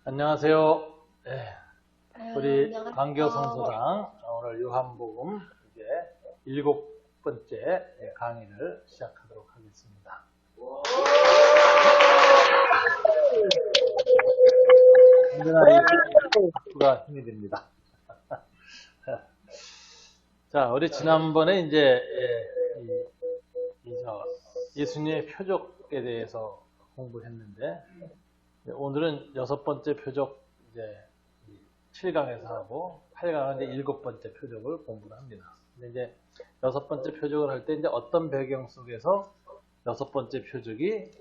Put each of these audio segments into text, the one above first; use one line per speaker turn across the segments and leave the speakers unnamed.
안녕하세요. 네, 우리
안녕하세요.
광교 성서당 오늘 요한복음 이제 7번째 강의를 시작하도록 하겠습니다. 언제나 이 박수가 힘이 됩니다. 자, 우리 지난번에 이제 예수님의 표적에 대해서 공부했는데 오늘은 6번째 표적 이제 7강에서 하고 8강은 이제 7번째 표적을 공부를 합니다. 근데 이제 6번째 표적을 할 때 이제 어떤 배경 속에서 6번째 표적이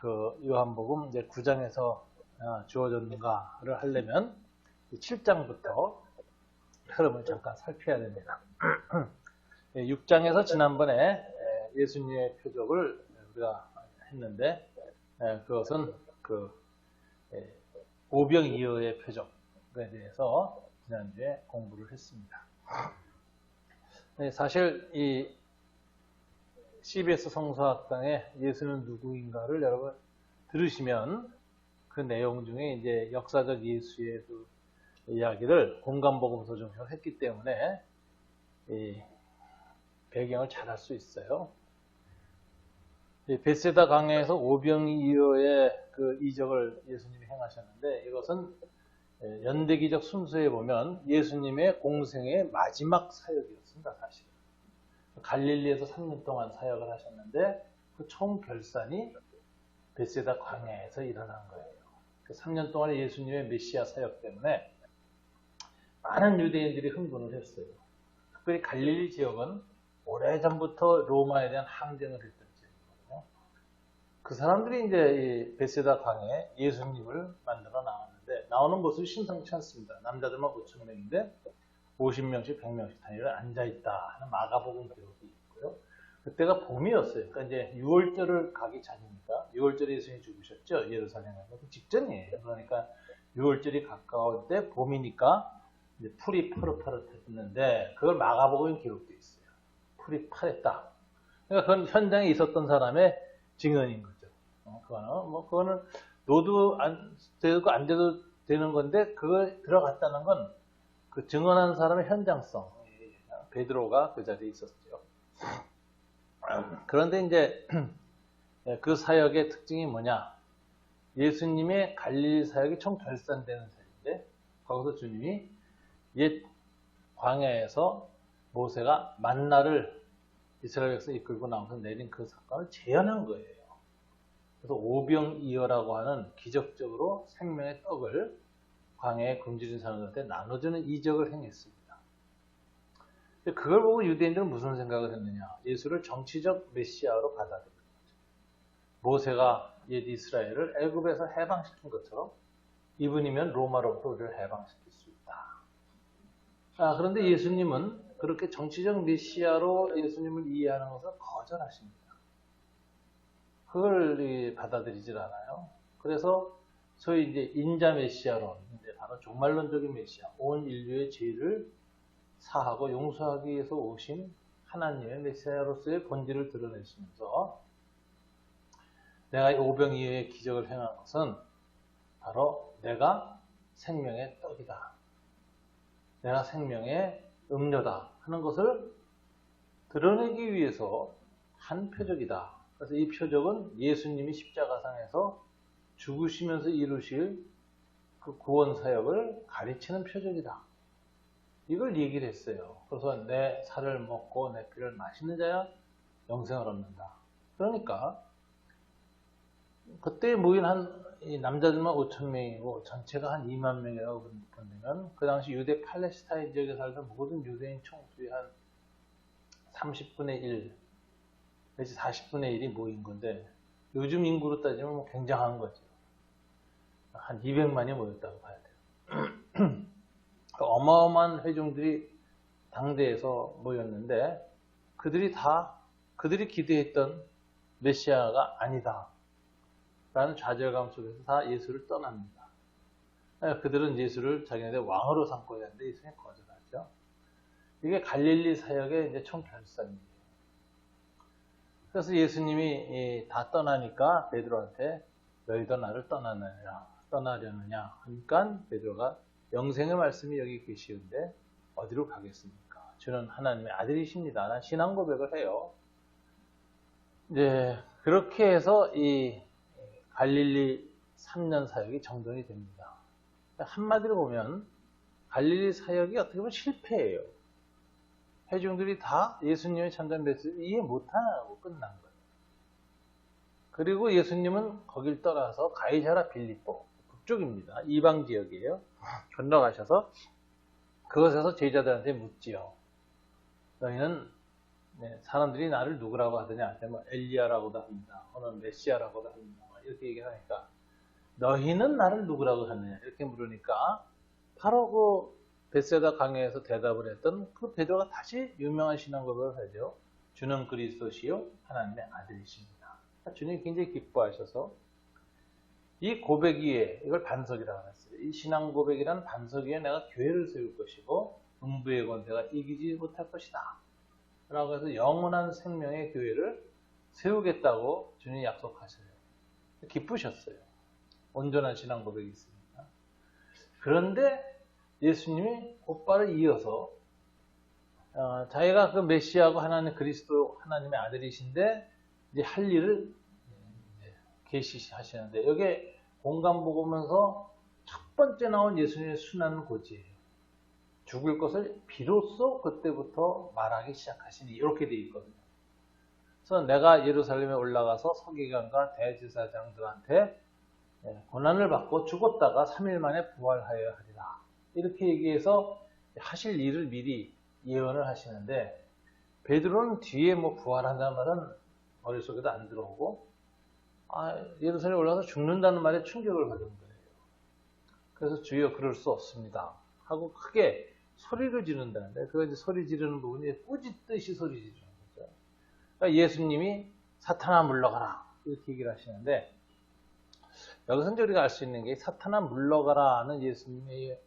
그 요한복음 이제 9장에서 주어졌는가를 하려면 7장부터 흐름을 잠깐 살펴야 됩니다. 6장에서 지난번에 예수님의 표적을 우리가 했는데 그것은 그 오병이어의 표적에 대해서 지난주에 공부를 했습니다. 사실 이 CBS 성서학당의 예수는 누구인가를 여러분 들으시면 그 내용 중에 이제 역사적 예수의 그 이야기를 공간복음서 중심으로 했기 때문에 이 배경을 잘 알 수 있어요. 베세다 강에서 오병이어의 그 이적을 예수님이 행하셨는데 이것은 연대기적 순서에 보면 예수님의 공생의 마지막 사역이었습니다. 사실 갈릴리에서 3년 동안 사역을 하셨는데 그 총 결산이 베세다 광야에서 일어난 거예요. 그 3년 동안의 예수님의 메시아 사역 때문에 많은 유대인들이 흥분을 했어요. 특별히 갈릴리 지역은 오래전부터 로마에 대한 항쟁을 했던 지역이거든요. 그 사람들이 이제 이 베세다 강에 예수님을 만들어 나왔는데 나오는 모습이 심상치 않습니다. 남자들만 5,000명인데 50명씩 100명씩 단위로 앉아있다 하는 마가복음 기록이 있고요. 그때가 봄이었어요. 그러니까 이제 6월절을 가기 전이니까 6월절에 예수님이 죽으셨죠. 예루살렘에서 그 직전이에요. 그러니까 6월절이 가까울 때 봄이니까 이제 풀이 파릇파릇했는데 그걸 마가복음에 기록되어 있어요. 풀이 파랬다. 그러니까 그건 현장에 있었던 사람의 증언인 거죠. 그거는 노도 안 되고 안 돼도 되는 건데 그걸 들어갔다는 건 그 증언한 사람의 현장성. 베드로가 그 자리에 있었죠. 그런데 이제 그 사역의 특징이 뭐냐? 예수님의 갈릴리 사역이 총 결산되는 사역인데 거기서 주님이 옛 광야에서 모세가 만나를 이스라엘 백성 이끌고 나와서 내린 그 사건을 재현한 거예요. 그래서 오병이어라고 하는 기적적으로 생명의 떡을 광야에 굶주린 사람들한테 나눠주는 이적을 행했습니다. 그걸 보고 유대인들은 무슨 생각을 했느냐? 예수를 정치적 메시아로 받아들인 거죠. 모세가 옛 이스라엘을 애굽에서 해방시킨 것처럼 이분이면 로마로부터 우리를 해방시킬 수 있다. 그런데 예수님은 그렇게 정치적 메시아로 예수님을 이해하는 것을 거절하십니다. 그걸 받아들이질 않아요. 그래서 소위 이제 인자 메시아론, 이제 바로 종말론적인 메시아, 온 인류의 죄를 사하고 용서하기 위해서 오신 하나님의 메시아로서의 본질을 드러내시면서 내가 오병이어의 기적을 행한 것은 바로 내가 생명의 떡이다. 내가 생명의 음료다 하는 것을 드러내기 위해서 한 표적이다. 그래서 이 표적은 예수님이 십자가상에서 죽으시면서 이루실 그 구원 사역을 가르치는 표적이다. 이걸 얘기를 했어요. 그래서 내 살을 먹고 내 피를 마시는 자야 영생을 얻는다. 그러니까 그때 모인 이 남자들만 5,000명이고 전체가 한 2만 명이라고 본다면 그 당시 유대 팔레스타인 지역에 살던 모든 유대인 총수의 한 30분의 1 내지 40분의 1이 모인 건데 요즘 인구로 따지면 뭐 굉장한 거죠. 한 200만이 모였다고 봐야 돼요. 어마어마한 회중들이 당대에서 모였는데 그들이 기대했던 메시아가 아니다 라는 좌절감 속에서 다 예수를 떠납니다. 그들은 예수를 자기네들 왕으로 삼고 있는데 예수님이 거절하죠. 이게 갈릴리 사역의 이제 총 결산이에요. 그래서 예수님이 다 떠나니까 베드로한테 너희도 나를 떠나느냐 떠나려느냐 하니까 베드로가 영생의 말씀이 여기 계시는데 어디로 가겠습니까? 주는 하나님의 아들이십니다. 난 신앙 고백을 해요. 이제 그렇게 해서 이 갈릴리 3년 사역이 정돈이 됩니다. 한마디로 보면 갈릴리 사역이 어떻게 보면 실패예요. 회중들이 다 예수님의 참된 메시지를 이해 못하고 끝난 거예요. 그리고 예수님은 거길 떠나서 가이사라 빌립보 북쪽입니다. 이방 지역이에요. 건너가셔서 그것에서 제자들한테 묻지요. 너희는 사람들이 나를 누구라고 하더냐? 뭐 엘리야라고도 합니다. 어느 메시아라고도 합니다. 이렇게 얘기하니까 너희는 나를 누구라고 하느냐? 이렇게 물으니까 바로 그 벳세다 강에서 대답을 했던 그 베드로가 다시 유명한 신앙 고백을 하죠. 주는 그리스도시요 하나님의 아들이십니다. 주님이 굉장히 기뻐하셔서 이 고백 위에 이걸 반석이라고 했어요. 이 신앙 고백이란 반석 위에 내가 교회를 세울 것이고 음부의 권세가 이기지 못할 것이다. 라고 해서 영원한 생명의 교회를 세우겠다고 주님이 약속하셔요. 기쁘셨어요. 온전한 신앙 고백이 있으니까. 그런데 예수님이 곧바로 이어서 자기가 그 메시아고 하나님 그리스도 하나님의 아들이신데 이제 할 일을 계시하시는데 여기에 공감복음에서 첫 번째 나온 예수님의 순환 고지예요. 죽을 것을 비로소 그때부터 말하기 시작하시니 이렇게 돼 있거든요. 그래서 내가 예루살렘에 올라가서 서기관과 대제사장들한테 고난을 받고 죽었다가 3일 만에 부활하여야 하리라. 이렇게 얘기해서 하실 일을 미리 예언을 하시는데 베드로는 뒤에 뭐 부활한다는 말은 머릿속에도 안 들어오고 예루살렘에 올라가서 죽는다는 말에 충격을 받은 거예요. 그래서 주여 그럴 수 없습니다. 하고 크게 소리를 지른다는데 그거 이제 소리 지르는 부분이 꾸짖듯이 소리 지르는 거죠. 그러니까 예수님이 사탄아 물러가라 이렇게 얘기를 하시는데 여기서 이제 우리가 알 수 있는 게 사탄아 물러가라 하는 예수님의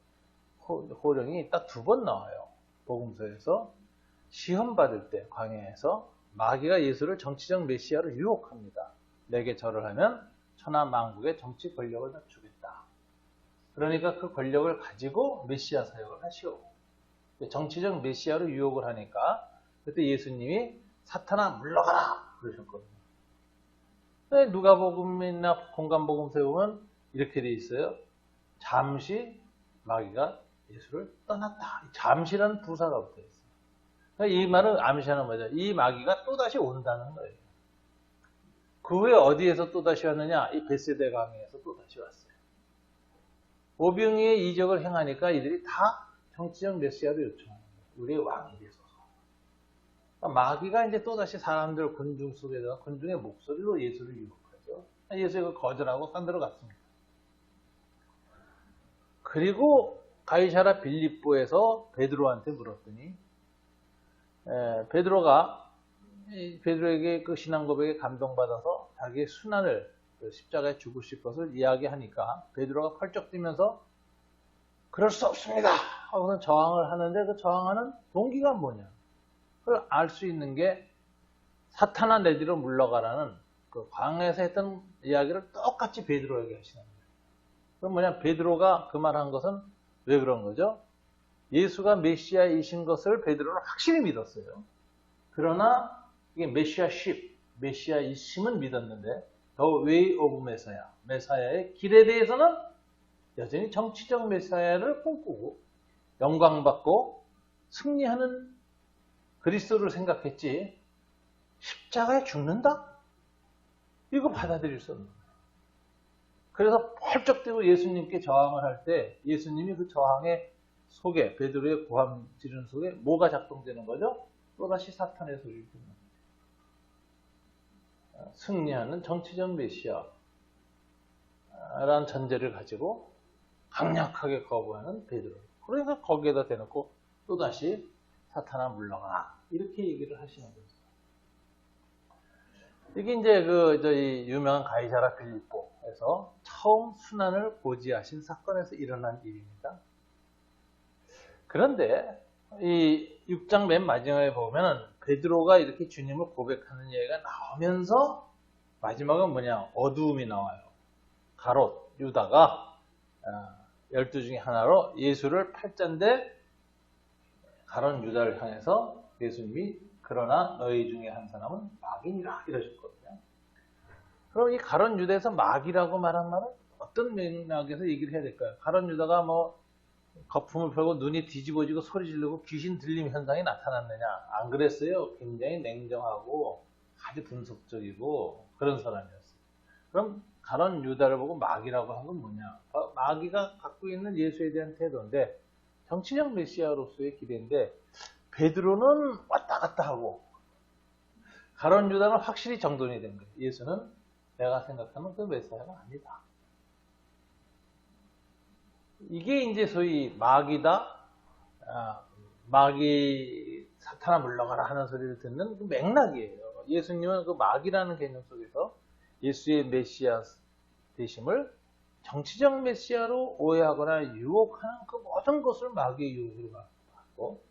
호령이 딱 2번 나와요. 복음서에서 시험 받을 때 광야에서 마귀가 예수를 정치적 메시아로 유혹합니다. 내게 절을 하면 천하 만국의 정치 권력을 다 주겠다. 그러니까 그 권력을 가지고 메시아 사역을 하시오. 정치적 메시아로 유혹을 하니까 그때 예수님이 사탄아 물러가라 그러셨거든요. 누가복음이나 공간복음서에 보면 이렇게 돼 있어요. 잠시 마귀가 예수를 떠났다. 잠시라는 부사가 붙어 있어요. 이 말은 암시하는 거죠. 이 마귀가 또다시 온다는 거예요. 그 후에 어디에서 또다시 왔느냐? 이 벳세다 강에서 또다시 왔어요. 오병이의 이적을 행하니까 이들이 다 정치적 메시아를 요청하는 거예요. 우리의 왕이 되소서. 그러니까 마귀가 이제 또다시 사람들 군중 속에서 군중의 목소리로 예수를 유혹하죠. 예수가 거절하고 딴 데로 갔습니다. 그리고 가이사라 빌립보에서 베드로한테 물었더니 베드로에게 그 신앙 고백에 감동받아서 자기의 순환을 십자가에 죽으실 것을 이야기하니까 베드로가 펄쩍 뛰면서 그럴 수 없습니다 하고서 저항을 하는데 그 저항하는 동기가 뭐냐? 그걸 알 수 있는 게 사탄아 내 뒤로 물러가라는 그 광야에서 했던 이야기를 똑같이 베드로에게 하시는 거예요. 그럼 뭐냐? 베드로가 그 말한 것은 왜 그런 거죠? 예수가 메시아이신 것을 베드로는 확실히 믿었어요. 그러나 이게 메시아이심은 믿었는데 The way of Messiah, 메사야의 길에 대해서는 여전히 정치적 메사야를 꿈꾸고 영광받고 승리하는 그리스도를 생각했지 십자가에 죽는다? 이거 받아들일 수 없는 거예요. 그래서 펄쩍 뛰고 예수님께 저항을 할 때 예수님이 그 저항의 속에 베드로의 고함 지르는 속에 뭐가 작동되는 거죠? 또다시 사탄의 소리를 듣는 거예요. 승리하는 정치적 메시아라는 전제를 가지고 강력하게 거부하는 베드로. 그러니까 거기에다 대놓고 또다시 사탄아 물러가라 이렇게 얘기를 하시는 거죠. 이게 이제 저희 유명한 가이사라 빌립보에서 처음 순환을 고지하신 사건에서 일어난 일입니다. 그런데 이 6장 맨 마지막에 보면 베드로가 이렇게 주님을 고백하는 얘기가 나오면서 마지막은 뭐냐? 어두움이 나와요. 가롯 유다가 12 중에 하나로 예수를 팔자인데 가룟 유다를 향해서 예수님이 그러나 너희 중에 한 사람은 마귀니라 이러셨거든요. 그럼 이 가룟 유다에서 마귀라고 말한 말은 어떤 맥락에서 얘기를 해야 될까요? 가룟 유다가 뭐 거품을 펴고 눈이 뒤집어지고 소리 지르고 귀신 들림 현상이 나타났느냐? 안 그랬어요. 굉장히 냉정하고 아주 분석적이고 그런 사람이었어요. 그럼 가룟 유다를 보고 마귀라고 한 건 뭐냐? 마귀가 갖고 있는 예수에 대한 태도인데 정치적 메시아로서의 기대인데 베드로는 왔다 갔다 하고 가룟 유다는 확실히 정돈이 된 거예요. 예수는 내가 생각하는 그 메시아가 아니다. 이게 이제 소위 마귀다, 마귀 사탄아 물러가라 하는 소리를 듣는 그 맥락이에요. 예수님은 그 마귀라는 개념 속에서 예수의 메시아 되심을 정치적 메시아로 오해하거나 유혹하는 그 모든 것을 마귀의 유혹으로 받고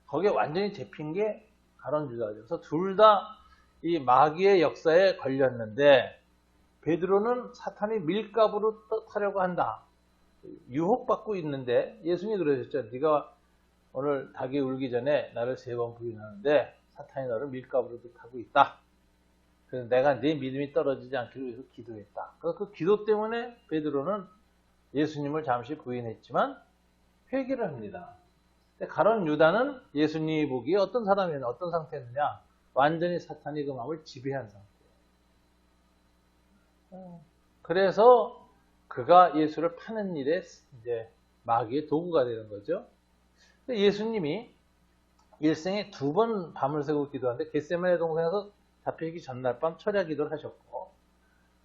거기에 완전히 잡힌 게 가룟 유다죠. 그래서 둘 다 이 마귀의 역사에 걸렸는데 베드로는 사탄이 밀가부로 타려고 한다. 유혹받고 있는데 예수님이 그러셨죠. 네가 오늘 닭이 울기 전에 나를 3번 부인하는데 사탄이 너를 밀가부로 타고 있다. 그래서 내가 네 믿음이 떨어지지 않기를 위해서 기도했다. 그 기도 때문에 베드로는 예수님을 잠시 부인했지만 회개를 합니다. 근데 가룟 유다는 예수님이 보기에 어떤 사람이냐, 어떤 상태였느냐, 완전히 사탄이 그 마음을 지배한 상태예요. 그래서 그가 예수를 파는 일에 이제 마귀의 도구가 되는 거죠. 예수님이 일생에 2번 밤을 새고 기도하는데 겟세마네 동산에서 잡히기 전날 밤 철야 기도를 하셨고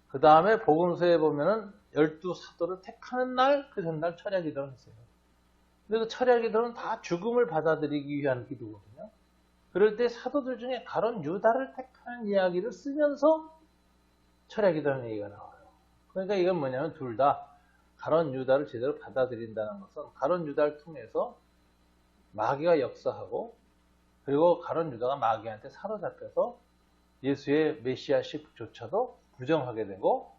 그 다음에 복음서에 보면은 12 사도를 택하는 날 그 전날 철야 기도를 했어요. 근데 그 철야 기도는 다 죽음을 받아들이기 위한 기도거든요. 그럴 때 사도들 중에 가룟 유다를 택하는 이야기를 쓰면서 철야 기도하는 얘기가 나와요. 그러니까 이건 뭐냐면 둘 다 가룟 유다를 제대로 받아들인다는 것은 가룟 유다를 통해서 마귀가 역사하고 그리고 가룟 유다가 마귀한테 사로잡혀서 예수의 메시아식조차도 부정하게 되고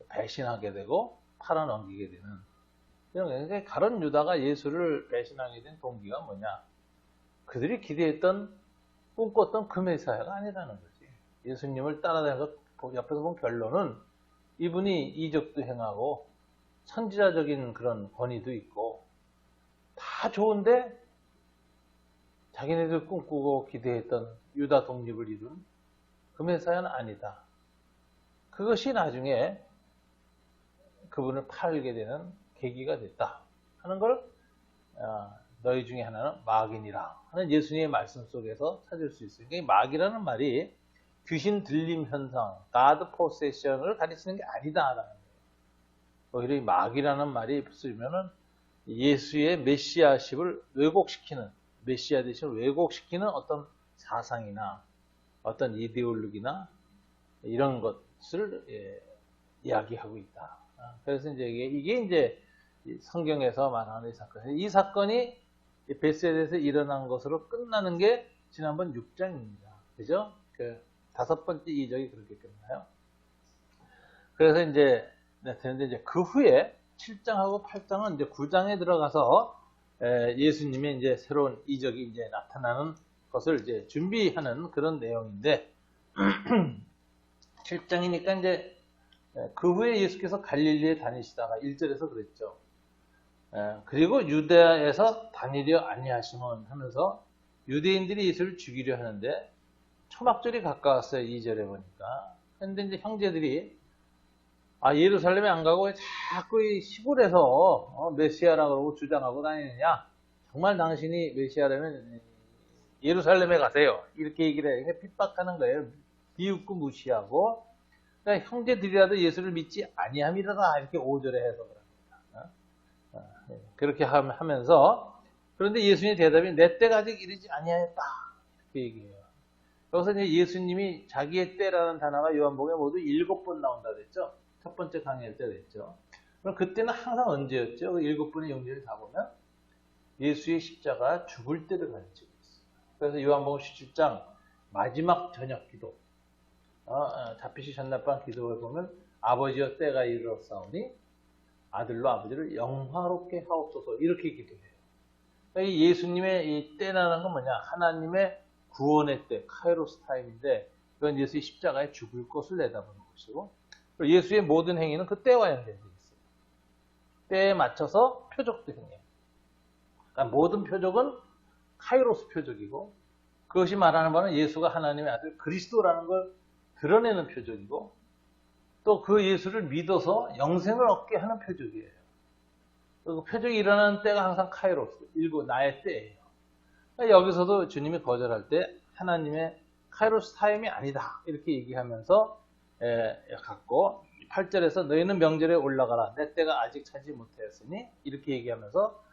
배신하게 되고 팔아넘기게 되는 그러니까 가룟 유다가 예수를 배신하게 된 동기가 뭐냐? 그들이 기대했던 꿈꿨던 그 메시아가 아니라는 거지. 예수님을 따라다니면서 옆에서 본 결론은 이분이 이적도 행하고 선지자적인 그런 권위도 있고 다 좋은데 자기네들 꿈꾸고 기대했던 유다 독립을 이룬 그 메시아는 아니다. 그것이 나중에 그분을 팔게 되는 계기가 됐다 하는 걸 너희 중에 하나는 마귀니라 하는 예수님의 말씀 속에서 찾을 수 있어요. 그러니까 마귀라는 말이 귀신 들림 현상, God possession을 가리키는 게 아니다라는 거예요. 오히려 이 마귀라는 말이 쓰면은 예수의 메시아십을 왜곡시키는, 메시아 대신을 왜곡시키는 어떤 사상이나 어떤 이데올로기나 이런 것을 이야기하고 있다. 그래서 이제 이게 이제 성경에서 말하는 이 사건. 이 사건이 베세다에서 일어난 것으로 끝나는 게 지난번 6장입니다. 그죠? 그 5번째 이적이 그렇게 끝나요. 그래서 이제 그 후에 7장하고 8장은 이제 9장에 들어가서 예수님의 이제 새로운 이적이 이제 나타나는 것을 이제 준비하는 그런 내용인데 7장이니까 이제 그 후에 예수께서 갈릴리에 다니시다가 1절에서 그랬죠. 그리고 유대에서 다니려 아니하시면 하면서 유대인들이 예수를 죽이려 하는데 초막절이 가까웠어요. 2절에 보니까. 근데 이제 형제들이 예루살렘에 안 가고 왜 자꾸 이 시골에서 메시아라고 그러고 주장하고 다니느냐. 정말 당신이 메시아라면 예루살렘에 가세요. 이렇게 얘기를 해요. 핍박하는 거예요. 비웃고 무시하고. 그러니까 형제들이라도 예수를 믿지 아니함이라다 이렇게 5절에 해석을 합니다. 그렇게 하면서 그런데 예수님의 대답이 내 때가 아직 이르지 아니하였다. 이렇게 얘기해요. 여기서 이제 예수님이 자기의 때라는 단어가 요한복음에 모두 7번 나온다 그랬죠. 첫 번째 강의할 때 그랬죠. 그럼 그때는 항상 언제였죠? 그 7번의 영절을 다 보면 예수의 십자가 죽을 때를 가르치고 있어요. 그래서 요한복음 17장 마지막 저녁 기도 잡히시 전날밤 기도를 보면 아버지여 때가 이르렀사오니 아들로 아버지를 영화롭게 하옵소서 이렇게 기도해요. 그러니까 이 예수님의 이 때라는 건 뭐냐? 하나님의 구원의 때, 카이로스 타임인데 이건 예수의 십자가에 죽을 것을 내다보는 것이고 예수의 모든 행위는 그 때와 연결되어 있어요. 때에 맞춰서 표적도 행해요. 그러니까 모든 표적은 카이로스 표적이고 그것이 말하는 바는 예수가 하나님의 아들 그리스도라는 걸 드러내는 표적이고 또 그 예수를 믿어서 영생을 얻게 하는 표적이에요. 그 표적이 일어나는 때가 항상 카이로스, 일곱 나의 때예요. 그러니까 여기서도 주님이 거절할 때 하나님의 카이로스 타임이 아니다 이렇게 얘기하면서 갖고 8절에서 너희는 명절에 올라가라 내 때가 아직 차지 못하였으니 이렇게 얘기하면서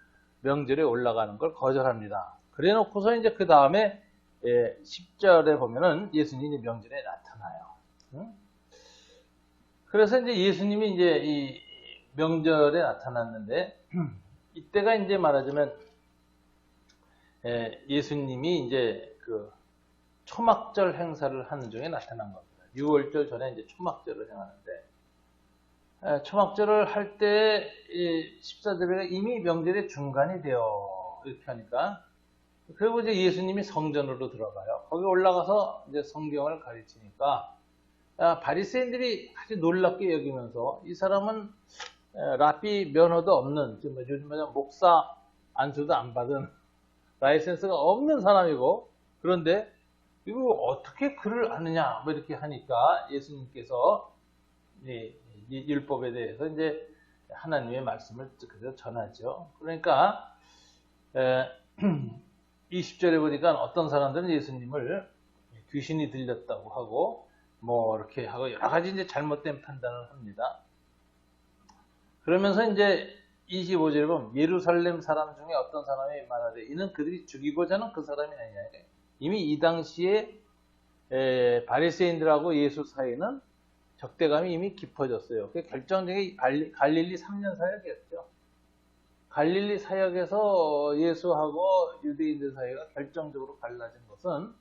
명절에 올라가는 걸 거절합니다. 그래 놓고서 이제 그 다음에 10절에 보면은 예수님이 명절에 나타나요. 응? 그래서 이제 예수님이 이제 이 명절에 나타났는데 이때가 이제 말하자면 예수님이 이제 그 초막절 행사를 하는 중에 나타난 겁니다. 6월절 전에 이제 초막절을 행하는데 초막절을 할 때 14절에 이미 명절의 중간이 되어 이렇게 하니까 그리고 이제 예수님이 성전으로 들어가요. 거기 올라가서 이제 성경을 가르치니까 바리새인들이 아주 놀랍게 여기면서 이 사람은 랍비 면허도 없는 요즘 목사 안수도 안 받은 라이센스가 없는 사람이고 그런데 이거 어떻게 글을 아느냐 뭐 이렇게 하니까 예수님께서 율법에 대해서 이제 하나님의 말씀을 그대로 전하죠. 그러니까 20절에 보니까 어떤 사람들은 예수님을 귀신이 들렸다고 하고 뭐 이렇게 하고 여러 가지 이제 잘못된 판단을 합니다. 그러면서 이제 25절에 보면 예루살렘 사람 중에 어떤 사람이 말하되 이는 그들이 죽이고자 하는 그 사람이 아니냐. 이미 이 당시에 바리새인들하고 예수 사이는 적대감이 이미 깊어졌어요. 그게 결정적인 갈릴리 3년 사역이었죠. 갈릴리 사역에서 예수하고 유대인들 사이가 결정적으로 갈라진 것은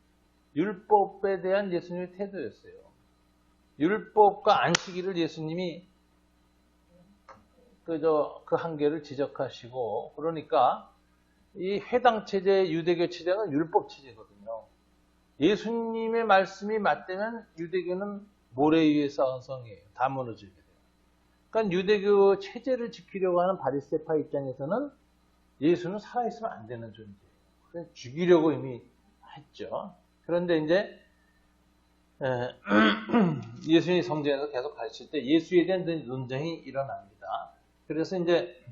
율법에 대한 예수님의 태도였어요. 율법과 안식일을 예수님이 그 한계를 지적하시고 그러니까 이 회당 체제, 유대교 체제는 율법 체제거든요. 예수님의 말씀이 맞대면 유대교는 모래 위에 쌓은 성이에요. 다 무너지게 돼요. 그러니까 유대교 체제를 지키려고 하는 바리새파 입장에서는 예수는 살아있으면 안 되는 존재예요. 그래서 죽이려고 이미 했죠. 그런데 이제 예수님이 성전에서 계속 가르칠 때 예수에 대한 논쟁이 일어납니다. 그래서 이제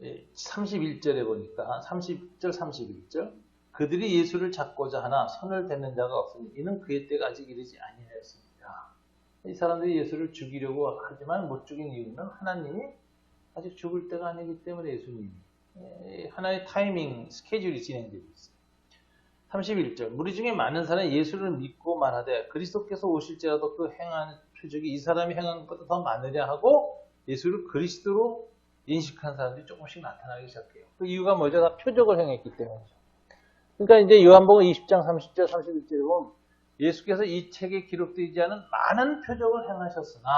31절에 보니까 30절 31절 그들이 예수를 잡고자 하나 손을 대는 자가 없으니 이는 그의 때가 아직 이르지 아니하였습니다. 이 사람들이 예수를 죽이려고 하지만 못 죽인 이유는 하나님이 아직 죽을 때가 아니기 때문에 예수님이 하나의 타이밍 스케줄이 진행되고 있어요. 31절 무리 중에 많은 사람이 예수를 믿고 말하되 그리스도께서 오실지라도 그 행한 표적이 이 사람이 행한 것보다 더 많으냐 하고 예수를 그리스도로 인식한 사람들이 조금씩 나타나기 시작해요. 그 이유가 뭐죠? 다 표적을 행했기 때문이죠. 그러니까 이제 요한복음 20장 30절 31절에 보면 예수께서 이 책에 기록되지 않은 많은 표적을 행하셨으나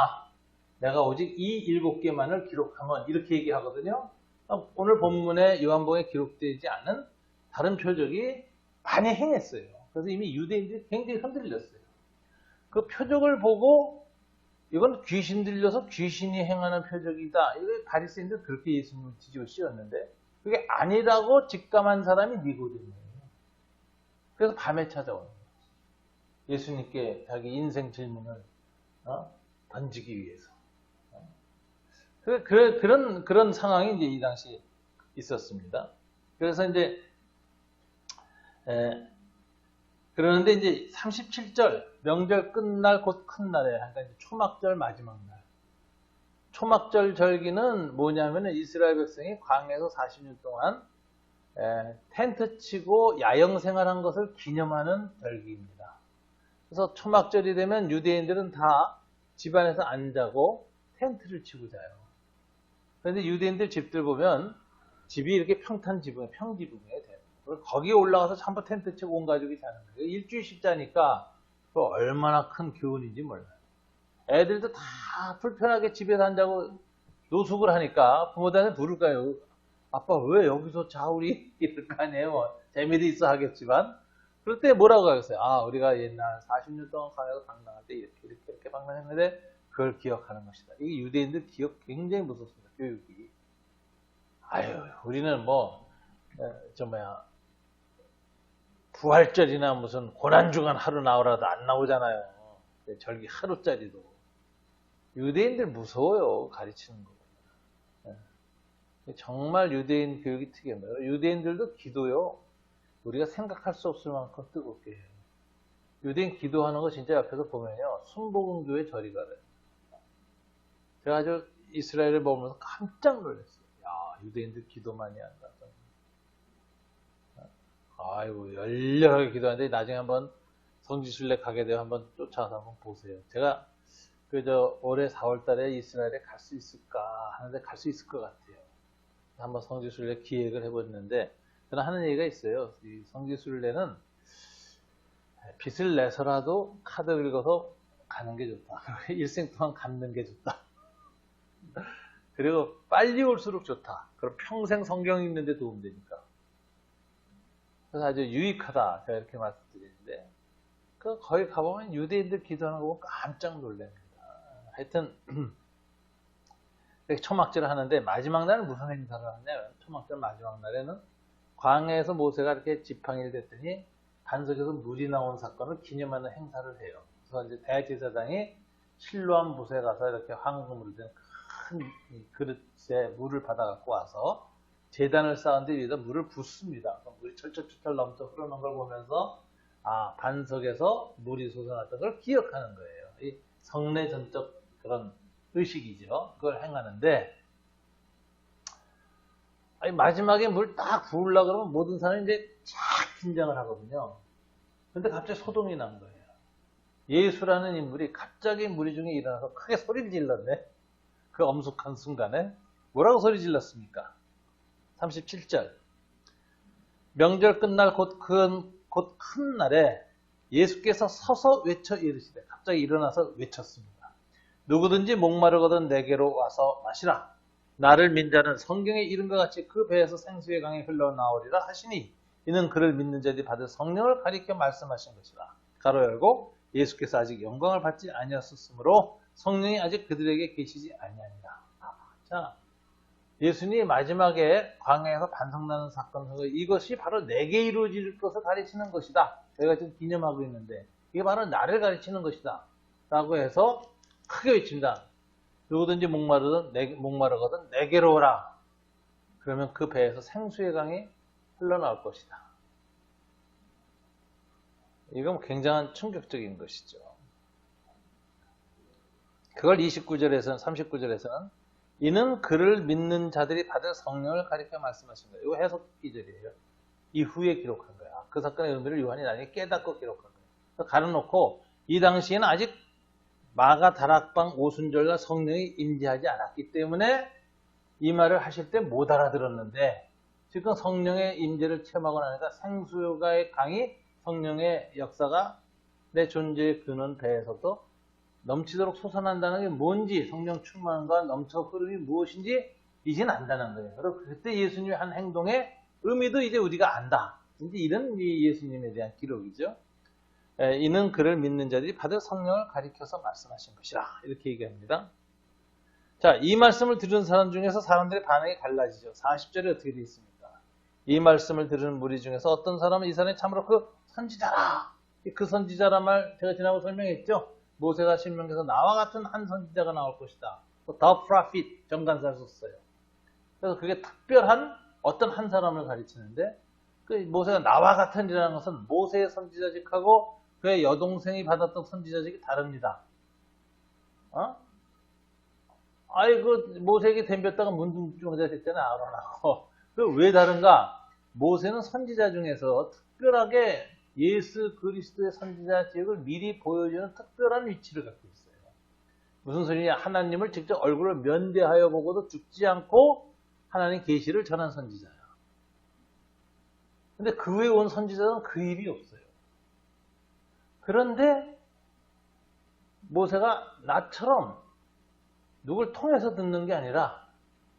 내가 오직 이 7개만을 기록하면 이렇게 얘기하거든요. 오늘 본문에 요한복음에 기록되지 않은 다른 표적이 많이 행했어요. 그래서 이미 유대인들이 굉장히 흔들렸어요. 그 표적을 보고 이건 귀신 들려서 귀신이 행하는 표적이다. 이거 바리새인들 그렇게 예수님을 뒤집어 씌웠는데 그게 아니라고 직감한 사람이 니고데모예요. 그래서 밤에 찾아오는 거예요. 예수님께 자기 인생 질문을 던지기 위해서. 그런 상황이 이제 이 당시에 있었습니다. 그래서 이제 그러는데 이제 37절 명절 끝날 곧 큰 날에 그러니까 초막절 마지막 날. 초막절 절기는 뭐냐면은 이스라엘 백성이 광야에서 40년 동안 텐트 치고 야영 생활한 것을 기념하는 절기입니다. 그래서 초막절이 되면 유대인들은 다 집안에서 안 자고 텐트를 치고 자요. 그런데 유대인들 집들 보면 집이 이렇게 평탄 지붕에 평지붕에 돼요. 거기에 올라가서 전부 텐트 치고 온 가족이 자는 거예요. 일주일씩 자니까 얼마나 큰 교훈인지 몰라요. 애들도 다 불편하게 집에서 한다고 노숙을 하니까 부모들한테 부를까요? 아빠 왜 여기서 자 우리 이럴 거 아니에요. 재미도 있어 하겠지만 그럴 때 뭐라고 하겠어요? 아 우리가 옛날 40년 동안 가서 방랑할 때 이렇게 방랑했는데 그걸 기억하는 것이다. 이게 유대인들 기억 굉장히 무섭습니다. 교육이. 아유 우리는 뭐 부활절이나 무슨 고난주간 하루 나오라도 안 나오잖아요. 절기 하루짜리도. 유대인들 무서워요. 가르치는 거. 정말 유대인 교육이 특이합니다. 유대인들도 기도요. 우리가 생각할 수 없을 만큼 뜨겁게 해요. 유대인 기도하는 거 진짜 옆에서 보면요. 순복음교회 저리 가래요. 제가 아주 이스라엘을 보면서 깜짝 놀랐어요. 야, 유대인들 기도 많이 한다. 아이고, 열렬하게 기도하는데 나중에 한번 성지순례 가게 되면 한번 쫓아서 한번 보세요. 제가 올해 4월 달에 이스라엘에 갈 수 있을까 하는데 갈 수 있을 것 같아요. 한번 성지순례 기획을 해봤는데 저는 하는 얘기가 있어요. 이 성지순례는 빚을 내서라도 카드 긁어서 가는 게 좋다. 일생 동안 갚는 게 좋다. 그리고 빨리 올수록 좋다. 그럼 평생 성경 읽는 데 도움되니까. 그래서 아주 유익하다. 제가 이렇게 말씀드리는데 거기 가보면 유대인들 기도하는 거 보고 깜짝 놀랍니다. 하여튼 초막절을 하는데 마지막 날은 무슨 행사를 하냐면 초막절 마지막 날에는 광야에서 모세가 이렇게 지팡이를 댔더니 반석에서 물이 나온 사건을 기념하는 행사를 해요. 그래서 이제 대제사장이 실로암 붓에 가서 이렇게 황금으로 된 큰 그릇에 물을 받아갖고 와서 제단을 쌓은 데 위에다 물을 붓습니다. 물이 철철철철 넘쳐 흐르는 걸 보면서 아 반석에서 물이 솟아났던 걸 기억하는 거예요. 이 성례 전적 그런 의식이죠. 그걸 행하는데 아니, 마지막에 물 딱 부으려고 그러면 모든 사람이 이제 쫙 긴장을 하거든요. 근데 갑자기 소동이 난 거예요. 예수라는 인물이 갑자기 무리 중에 일어나서 크게 소리를 질렀네. 그 엄숙한 순간에 뭐라고 소리 질렀습니까? 37절 명절 끝날 곧 큰 날에 예수께서 서서 외쳐 이르시되 갑자기 일어나서 외쳤습니다. 누구든지 목마르거든 내게로 와서 마시라. 나를 믿는 자는 성경에 이른 것 같이 그 배에서 생수의 강이 흘러나오리라 하시니 이는 그를 믿는 자들이 받을 성령을 가리켜 말씀하신 것이라. 가로 열고 예수께서 아직 영광을 받지 아니하셨으므로 성령이 아직 그들에게 계시지 아니하니라. 자, 예수님이 마지막에 광야에서 반석나는 사건, 이것이 바로 내게 이루어질 것을 가르치는 것이다. 저희가 지금 기념하고 있는데 이게 바로 나를 가르치는 것이다. 라고 해서 크게 외친다. 누구든지 목마르거든 내게로 오라. 그러면 그 배에서 생수의 강이 흘러나올 것이다. 이건 굉장한 충격적인 것이죠. 그걸 29절에서는 39절에서는 이는 그를 믿는 자들이 받을 성령을 가리켜 말씀하신 거예요. 이거 해석 기절이에요. 이후에 기록한 거야. 그 사건의 의미를 요한이 나중에 깨닫고 기록한 거예요. 가려놓고 이 당시에는 아직 마가 다락방 오순절과 성령이 임재하지 않았기 때문에 이 말을 하실 때 못 알아들었는데 지금 성령의 임재를 체험하고 나니까 생수가의 강이 성령의 역사가 내 존재의 근원 배에서도 넘치도록 솟아난다는 게 뭔지 성령 충만과 넘쳐 흐름이 무엇인지 이제 안다는 거예요. 그리고 그때 예수님이 한 행동의 의미도 이제 우리가 안다. 이제 이런 예수님에 대한 기록이죠. 이는 그를 믿는 자들이 받을 성령을 가리켜서 말씀하신 것이라. 이렇게 얘기합니다. 자, 이 말씀을 들은 사람 중에서 사람들의 반응이 갈라지죠. 40절에 어떻게 되어 있습니까? 이 말씀을 들은 무리 중에서 어떤 사람은 이 사람이 참으로 그 선지자라. 그 선지자란 말 제가 지난번 설명했죠. 모세가 신명기에서 나와 같은 한 선지자가 나올 것이다. The prophet 정관사를 썼어요. 그래서 그게 특별한 어떤 한 사람을 가르치는데 그 모세가 나와 같은이라는 것은 모세의 선지자직하고 그의 여동생이 받았던 선지자직이 다릅니다. 그 모세에게 덤볐다가 문둥병자 됐잖아요. 아론하고. 왜 다른가? 모세는 선지자 중에서 특별하게 예수 그리스도의 선지자 지역을 미리 보여주는 특별한 위치를 갖고 있어요. 무슨 소리냐? 하나님을 직접 얼굴을 면대하여 보고도 죽지 않고 하나님 계시를 전한 선지자야. 근데 그 외에 온 선지자는 그 일이 없어요. 그런데 모세가 나처럼 누굴 통해서 듣는 게 아니라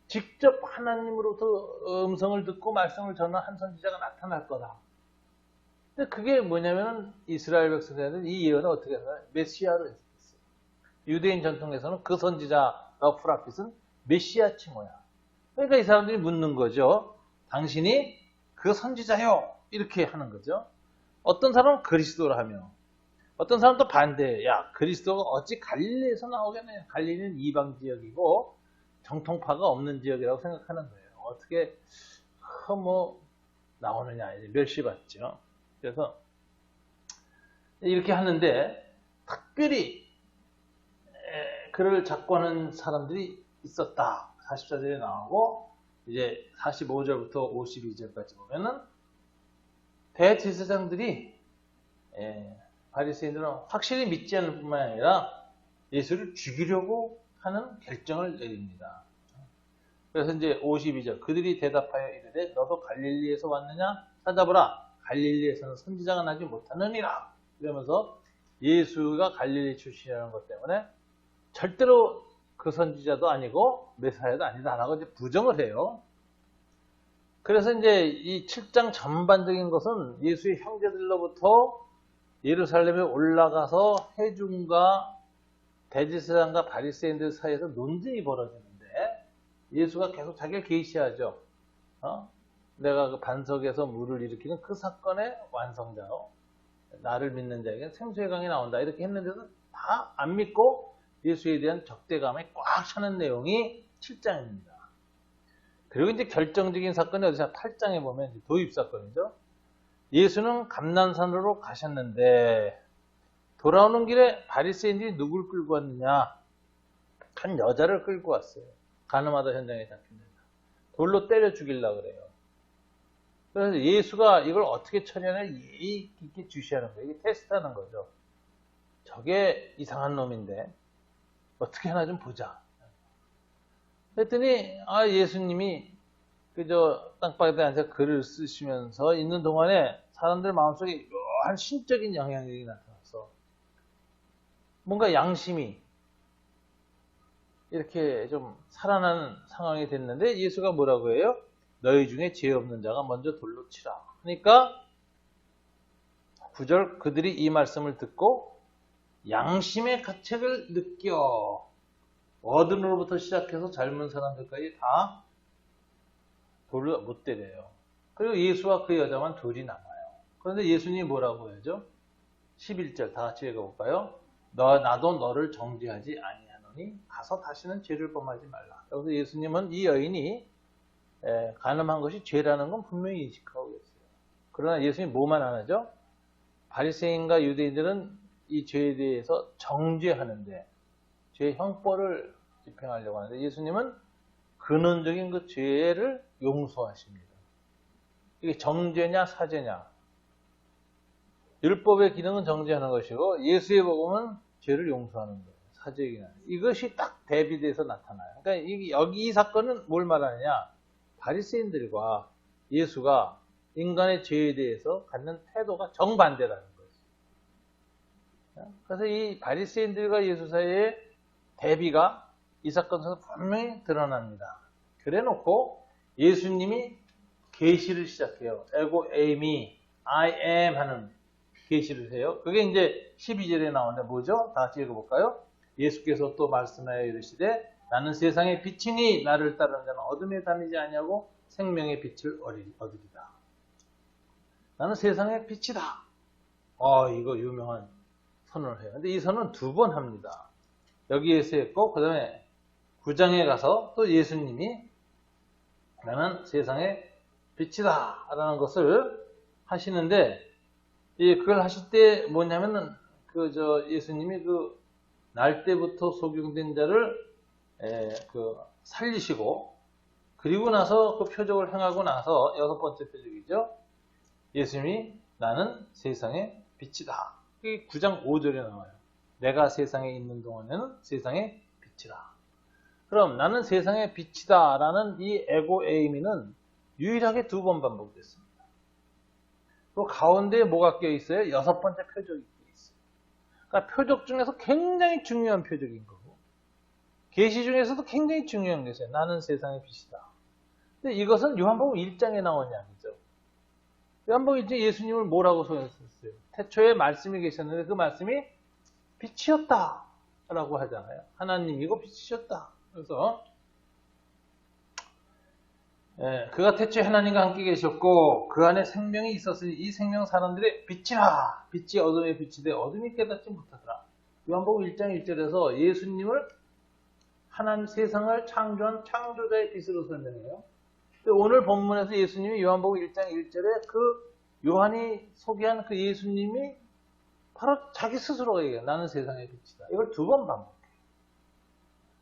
직접 하나님으로부터 음성을 듣고 말씀을 전하는 한 선지자가 나타날 거다. 근데 그게 뭐냐면 이스라엘 백성들은 이 예언을 어떻게 하나요? 메시아로 했어요. 유대인 전통에서는 그 선지자라고 프라핏은 메시아 칭호야. 그러니까 이 사람들이 묻는 거죠. 당신이 그 선지자요. 이렇게 하는 거죠. 어떤 사람은 그리스도라 하며 어떤 사람은 또 반대. 야, 그리스도가 어찌 갈릴리에서 나오겠느냐. 갈릴리는 이방 지역이고 정통파가 없는 지역이라고 생각하는 거예요. 어떻게 나오느냐. 이제 멸시받죠. 그래서 이렇게 하는데 특별히 그를 잡고 하는 사람들이 있었다. 44절에 나오고 이제 45절부터 52절까지 보면은 대제사장들이 바리새인들은 확실히 믿지 않을 뿐만 아니라 예수를 죽이려고 하는 결정을 내립니다. 그래서 이제 52절 그들이 대답하여 이르되 너도 갈릴리에서 왔느냐? 찾아보라. 갈릴리에서는 선지자가 나지 못하느니라. 이러면서 예수가 갈릴리 출신이라는 것 때문에 절대로 그 선지자도 아니고 메사야도 아니다라고 이제 부정을 해요. 그래서 이제 이 7장 전반적인 것은 예수의 형제들로부터 예루살렘에 올라가서 회중과 대제사장과 바리새인들 사이에서 논쟁이 벌어지는데 예수가 계속 자기를 계시하죠. 내가 그 반석에서 물을 일으키는 그 사건의 완성자로 나를 믿는 자에게는 생수의 강이 나온다 이렇게 했는데도 다 안 믿고 예수에 대한 적대감에 꽉 차는 내용이 7장입니다. 그리고 이제 결정적인 사건이 어디서 8장에 보면 이제 도입 사건이죠. 예수는 감난산으로 가셨는데 돌아오는 길에 바리새인들이 누굴 끌고 왔느냐? 한 여자를 끌고 왔어요. 가늠하다 현장에 잡힙니다. 돌로 때려 죽이려고 그래요. 그래서 예수가 이걸 어떻게 처리하냐 예의 깊게 주시하는 거예요. 이게 테스트하는 거죠. 저게 이상한 놈인데 어떻게 하나 좀 보자. 그랬더니 예수님이 그저 땅바닥에 앉아 글을 쓰시면서 있는 동안에 사람들 마음속에 묘한 신적인 영향력이 나타났어. 뭔가 양심이 이렇게 좀 살아나는 상황이 됐는데 예수가 뭐라고 해요? 너희 중에 죄 없는 자가 먼저 돌로 치라. 그러니까 9절 그들이 이 말씀을 듣고 양심의 가책을 느껴 어른으로부터 시작해서 젊은 사람들까지 다 돌로 못 때려요. 그리고 예수와 그 여자만 둘이 남아요. 그런데 예수님이 뭐라고 해야죠? 11절 다 같이 읽어볼까요? 나도 너를 정죄하지 아니하노니 가서 다시는 죄를 범하지 말라. 그래서 예수님은 이 여인이 간음한 것이 죄라는 건 분명히 인식하고 있어요. 그러나 예수님이 뭐만 안 하죠? 바리새인과 유대인들은 이 죄에 대해서 정죄하는데 죄의 형벌을 집행하려고 하는데 예수님은 근원적인 그 죄를 용서하십니다. 이게 정죄냐 사죄냐. 율법의 기능은 정죄하는 것이고 예수의 복음은 죄를 용서하는 거예요. 사죄이긴 하죠. 이것이 딱 대비돼서 나타나요. 그러니까 여기 이 사건은 뭘 말하느냐. 바리새인들과 예수가 인간의 죄에 대해서 갖는 태도가 정반대라는 거죠. 그래서 이 바리새인들과 예수 사이의 대비가 이 사건에서 분명히 드러납니다. 그래놓고 예수님이 계시를 시작해요. 에고 에이미 I am 하는 계시를 해요. 그게 이제 12절에 나오는데 뭐죠? 다 같이 읽어볼까요? 예수께서 또 말씀하여 이르시되 나는 세상의 빛이니 나를 따르는 자는 어둠에 다니지 아니하고 생명의 빛을 얻으리다. 나는 세상의 빛이다. 이거 유명한 선언을 해요. 근데 이 선언은 2번 합니다. 여기에서 했고 그 다음에 9장에 가서 또 예수님이 나는 세상의 빛이다 라는 것을 하시는데 그걸 하실 때 뭐냐면은 예수님이 날 때부터 속용된 자를 살리시고 그리고 나서 그 표적을 행하고 나서 6번째 표적이죠. 예수님이 나는 세상의 빛이다. 이게 9장 5절에 나와요. 내가 세상에 있는 동안에는 세상의 빛이다. 그럼 나는 세상의 빛이다 라는 이 에고 에이미는 유일하게 2번 반복됐습니다. 그 가운데에 뭐가 껴있어요? 6번째 표적이 껴있어요. 그러니까 표적 중에서 굉장히 중요한 표적인 거고, 계시 중에서도 굉장히 중요한 것이에요. 나는 세상의 빛이다. 근데 이것은 요한복음 1장에 나온 이야기죠. 요한복음 1장에 예수님을 뭐라고 소개했었어요? 태초에 말씀이 계셨는데 그 말씀이 빛이었다 라고 하잖아요. 하나님이고 빛이셨다. 그래서 그가 태초에 하나님과 함께 계셨고 그 안에 생명이 있었으니 이 생명 사람들의 빛이라. 빛이 어둠의 빛이 되 어둠이 깨닫지 못하더라. 요한복음 1장 1절에서 예수님을 하나님 세상을 창조한 창조자의 빛으로 설명해요. 오늘 본문에서 예수님이 요한복음 1장 1절에 그 요한이 소개한 그 예수님이 바로 자기 스스로가 얘기해요. 나는 세상의 빛이다. 이걸 두 번 반복해요.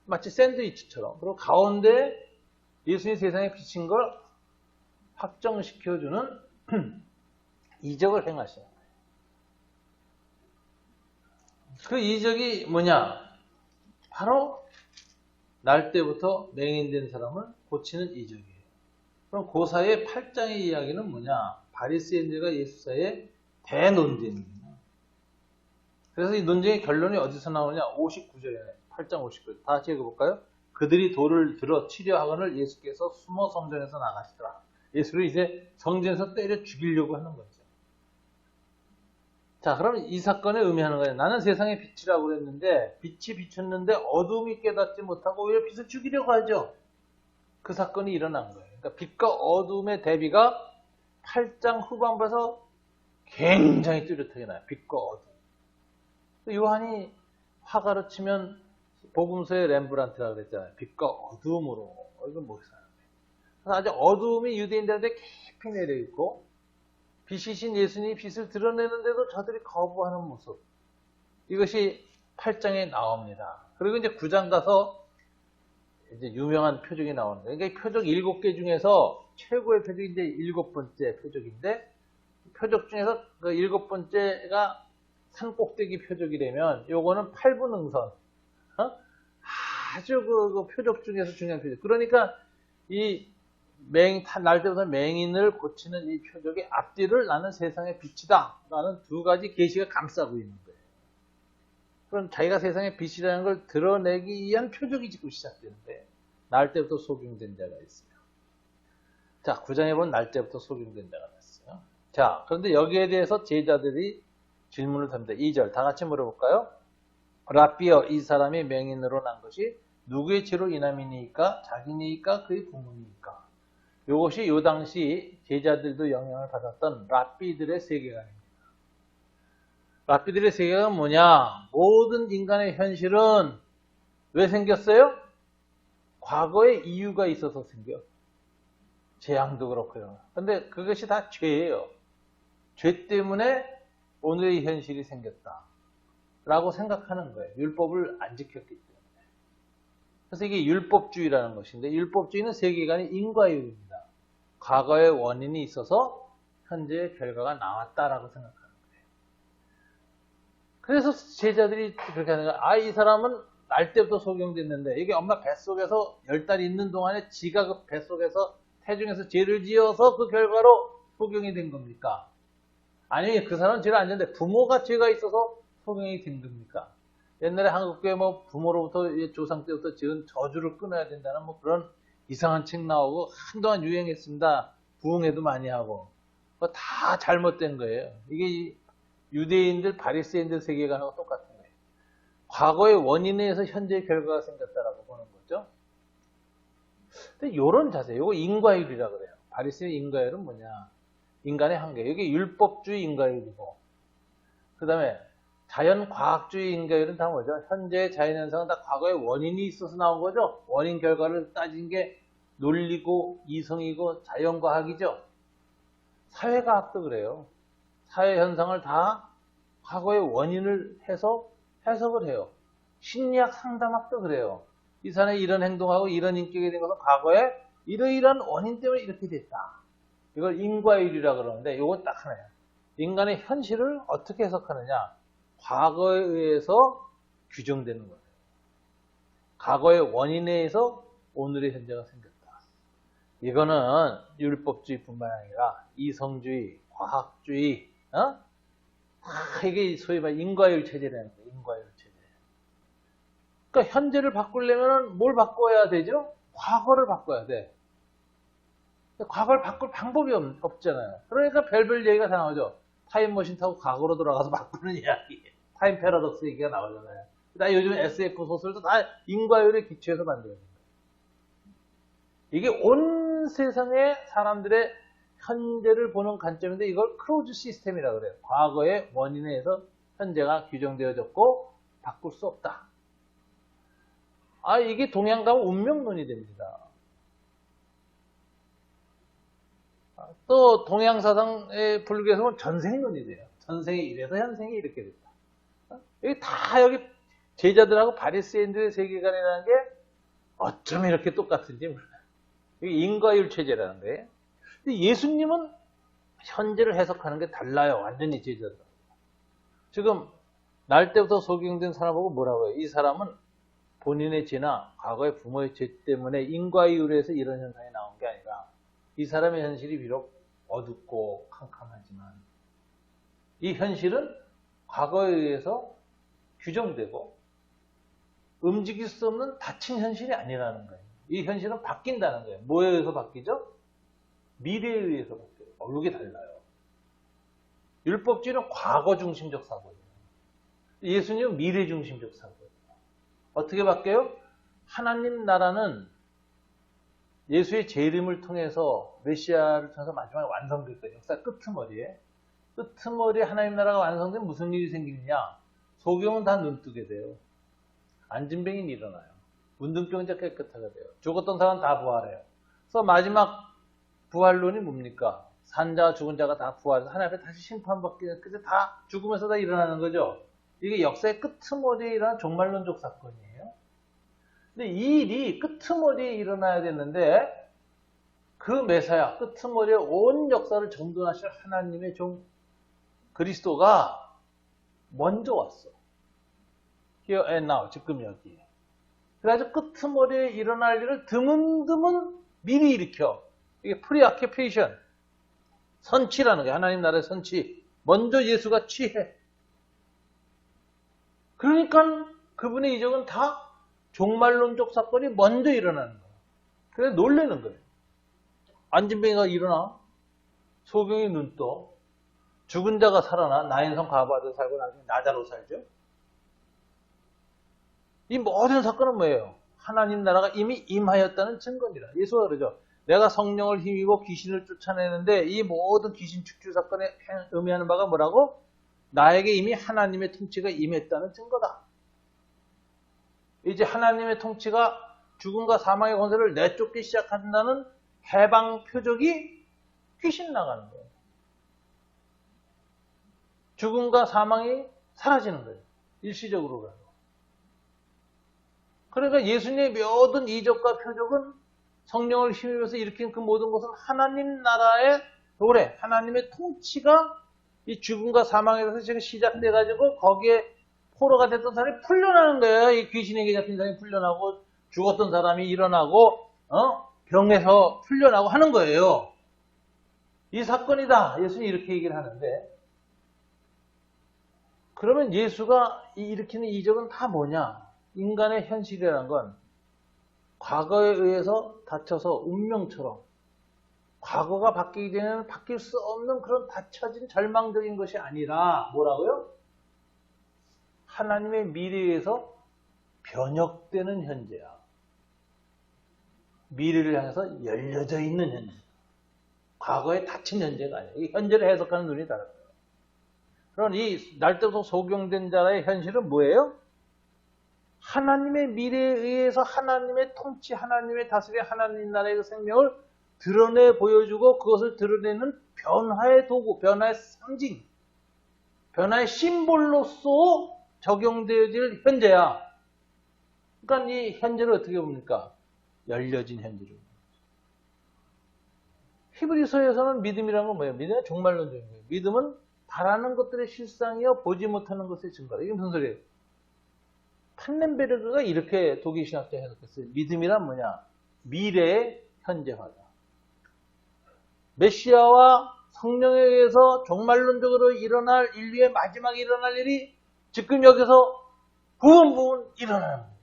마치 샌드위치처럼. 그리고 가운데 예수님이 세상의 빛인 걸 확정시켜주는 이적을 행하시는 거예요. 그 이적이 뭐냐? 바로 날 때부터 맹인된 사람을 고치는 이적이에요. 그럼 그 사이의 8장의 이야기는 뭐냐? 바리새인들과 예수 사이의 대논쟁입니다. 그래서 이 논쟁의 결론이 어디서 나오냐? 59절에 8장 59절 다 같이 읽어볼까요? 그들이 돌을 들어 치려하거늘 예수께서 숨어 성전에서 나가시더라. 예수를 이제 성전에서 때려 죽이려고 하는 거죠. 자, 그럼 이 사건에 의미하는 거예요. 나는 세상의 빛이라고 그랬는데 빛이 비쳤는데 어둠이 깨닫지 못하고 오히려 빛을 죽이려고 하죠. 그 사건이 일어난 거예요. 그러니까 빛과 어둠의 대비가 8장 후반부에서 굉장히 뚜렷하게 나요. 빛과 어둠. 요한이 화가로 치면 복음서의 렘브란트라고 그랬잖아요. 빛과 어둠으로. 이건 뭐겠어요? 그래서 아주 어둠이 유대인들한테 깊이 내려있고 빛이신 예수님이 빛을 드러내는데도 저들이 거부하는 모습. 이것이 8장에 나옵니다. 그리고 이제 9장 가서 이제 유명한 표적이 나오는 거예요. 그러니까 이 표적 7개 중에서 최고의 표적이 이제 7번째 표적인데 표적 중에서 그 7번째가 산 꼭대기 표적이라면 요거는 8분응선. 아주 그 표적 중에서 중요한 표적. 그러니까 이 날 때부터 맹인을 고치는 이 표적의 앞뒤를 나는 세상의 빛이다 라는 두 가지 계시가 감싸고 있는 거예요. 그럼 자기가 세상의 빛이라는 걸 드러내기 위한 표적이 지금 시작되는데 날 때부터 속임된 자가 있어요. 자, 9장에 보면 날 때부터 속임된 자가 됐어요. 자, 그런데 여기에 대해서 제자들이 질문을 듭니다. 2절 다 같이 물어볼까요? 라삐어, 이 사람이 맹인으로 난 것이 누구의 죄로 인함이니까? 자기니까? 그의 부모니까? 이것이 요 당시 제자들도 영향을 받았던 랍비들의 세계관입니다. 랍비들의 세계관은 뭐냐? 모든 인간의 현실은 왜 생겼어요? 과거에 이유가 있어서 생겨. 재앙도 그렇고요. 근데 그것이 다 죄예요. 죄 때문에 오늘의 현실이 생겼다. 라고 생각하는 거예요. 율법을 안 지켰기 때문에. 그래서 이게 율법주의라는 것인데 율법주의는 세계관이 인과율입니다. 과거의 원인이 있어서 현재의 결과가 나왔다라고 생각하는 거예요. 그래서 제자들이 그렇게 하는 거예요. 이 사람은 날 때부터 소경됐는데 이게 엄마 뱃속에서 10달 있는 동안에 지가 그 뱃속에서 태중에서 죄를 지어서 그 결과로 소경이 된 겁니까? 아니, 그 사람은 죄를 안 지었는데 부모가 죄가 있어서 소경이 된 겁니까? 옛날에 한국교회 뭐 부모로부터 조상 때부터 지은 저주를 끊어야 된다는 뭐 그런 이상한 책 나오고 한동안 유행했습니다. 부흥회도 많이 하고. 그거 다 잘못된 거예요. 이게 유대인들, 바리새인들 세계관하고 똑같은 거예요. 과거의 원인에 의해서 현재의 결과가 생겼다라고 보는 거죠. 근데 이런 자세, 이거 인과율이라고 그래요. 바리새인 인과율은 뭐냐? 인간의 한계. 이게 율법주의 인과율이고, 그 다음에 자연과학주의 인과율은 다 뭐죠? 현재의 자연현상은 다 과거에 원인이 있어서 나온 거죠? 원인 결과를 따진 게 논리고 이성이고 자연과학이죠? 사회과학도 그래요. 사회현상을 다 과거의 원인을 해서 해석을 해요. 심리학 상담학도 그래요. 이 사람이 이런 행동하고 이런 인격이 된 것은 과거에 이러이러한 원인 때문에 이렇게 됐다. 이걸 인과율이라고 그러는데 이건 딱 하나예요. 인간의 현실을 어떻게 해석하느냐? 과거에 의해서 규정되는 거예요. 과거의 원인에 의해서 오늘의 현재가 생겼다. 이거는 율법주의뿐만 아니라 이성주의, 과학주의, 이게 소위 말해 인과율 체제라는 거예요. 그러니까 현재를 바꾸려면 뭘 바꿔야 되죠? 과거를 바꿔야 돼. 과거를 바꿀 방법이 없잖아요. 그러니까 별별 얘기가 다 나오죠. 타임머신 타고 과거로 돌아가서 바꾸는 이야기. 타임 패러독스 얘기가 나오잖아요. 나 요즘 SF 소설도 다 인과율에 기초해서 만들어집니다. 이게 온 세상의 사람들의 현재를 보는 관점인데 이걸 크로즈 시스템이라고 그래요. 과거의 원인에 의해서 현재가 규정되어졌고 바꿀 수 없다. 이게 동양 가면 운명론이 됩니다. 또 동양 사상의 불교에서 보면 전생론이 돼요. 전생이 이래서 현생이 이렇게 됐다. 여기 다 여기 제자들하고 바리새인들의 세계관이라는 게 어쩜 이렇게 똑같은지 몰라요. 이게 인과율 체제라는 거예요. 근데 예수님은 현재를 해석하는 게 달라요. 완전히 제자들. 지금 날 때부터 소경된 사람 보고 뭐라고 해요? 이 사람은 본인의 죄나 과거의 부모의 죄 때문에 인과율에서 이런 현상이 나온 게 아니라 이 사람의 현실이 비록 어둡고 캄캄하지만 이 현실은 과거에 의해서 규정되고 움직일 수 없는 닫힌 현실이 아니라는 거예요. 이 현실은 바뀐다는 거예요. 뭐에 의해서 바뀌죠? 미래에 의해서 바뀌어요. 이게 달라요. 율법주의는 과거 중심적 사고예요. 예수님은 미래 중심적 사고예요. 어떻게 바뀌어요? 하나님 나라는 예수의 재림을 통해서 메시아를 통해서 마지막에 완성될 거예요. 역사 끄트머리에 하나님 나라가 완성되면 무슨 일이 생기느냐? 소경은 다 눈뜨게 돼요. 안진뱅이는 일어나요. 문둥병자 깨끗하게 돼요. 죽었던 사람 다 부활해요. 그래서 마지막 부활론이 뭡니까? 산자와 죽은 자가 다 부활해서 하나님 앞에 다시 심판받게 그때 다 죽으면서 다 일어나는 거죠. 이게 역사의 끄트머리에 일어난 종말론적 사건이에요. 근데 이 일이 끄트머리에 일어나야 되는데 그 메사야, 끄트머리에 온 역사를 정돈하실 하나님의 종 그리스도가 먼저 왔어. Here and now, 지금 여기. 그래가지고 끄트머리에 일어날 일을 드문드문 미리 일으켜. 이게 프리아키페이션, 선치라는 게 하나님 나라의 선치. 먼저 예수가 취해. 그러니까 그분의 이적은 다 종말론적 사건이 먼저 일어나는 거예요. 그래서 놀라는 거예요. 안진뱅이가 일어나, 소경이 눈 떠, 죽은 자가 살아나, 나인성 가바도 살고 나중에 나자로 살죠. 이 모든 사건은 뭐예요? 하나님 나라가 이미 임하였다는 증거입니다. 예수가 그러죠. 내가 성령을 힘입어 귀신을 쫓아내는데 이 모든 귀신 축출 사건에 의미하는 바가 뭐라고? 나에게 이미 하나님의 통치가 임했다는 증거다. 이제 하나님의 통치가 죽음과 사망의 권세를 내쫓기 시작한다는 해방 표적이 귀신 나가는 거예요. 죽음과 사망이 사라지는 거예요. 일시적으로라도. 그러니까 예수님의 모든 이적과 표적은 성령을 힘입어서 일으킨 그 모든 것은 하나님 나라의 도래, 하나님의 통치가 이 죽음과 사망에 대해서 지금 시작돼가지고 거기에 포로가 됐던 사람이 풀려나는 거예요. 이 귀신에게 잡힌 사람이 풀려나고 죽었던 사람이 일어나고 병에서 풀려나고 하는 거예요. 이 사건이다. 예수님이 이렇게 얘기를 하는데 그러면 예수가 일으키는 이적은 다 뭐냐? 인간의 현실이라는 건 과거에 의해서 닫혀서 운명처럼 과거가 바뀌기 전에는 바뀔 수 없는 그런 닫혀진 절망적인 것이 아니라 뭐라고요? 하나님의 미래에서 변혁되는 현재야. 미래를 향해서 열려져 있는 현재. 과거에 닫힌 현재가 아니야. 이 현재를 해석하는 눈이 다른 거예요. 그럼 이 날때부터 소경된 자의 현실은 뭐예요? 하나님의 미래에 의해서 하나님의 통치, 하나님의 다스림, 하나님 나라의 그 생명을 드러내 보여주고 그것을 드러내는 변화의 도구, 변화의 상징, 변화의 심볼로서 적용되어질 현재야. 그러니까 이 현재를 어떻게 봅니까? 열려진 현재를. 히브리서에서는 믿음이라는 건 뭐예요? 믿음은 종말론적인 거예요. 믿음은 바라는 것들의 실상이요 보지 못하는 것의 증거다. 이게 무슨 소리예요? 판넨베르그가 이렇게 독일 신학자 해석했어요. 믿음이란 뭐냐? 미래의 현재화다. 메시아와 성령에 의해서 종말론적으로 일어날 인류의 마지막에 일어날 일이 지금 여기서 부분 일어나는 거예요.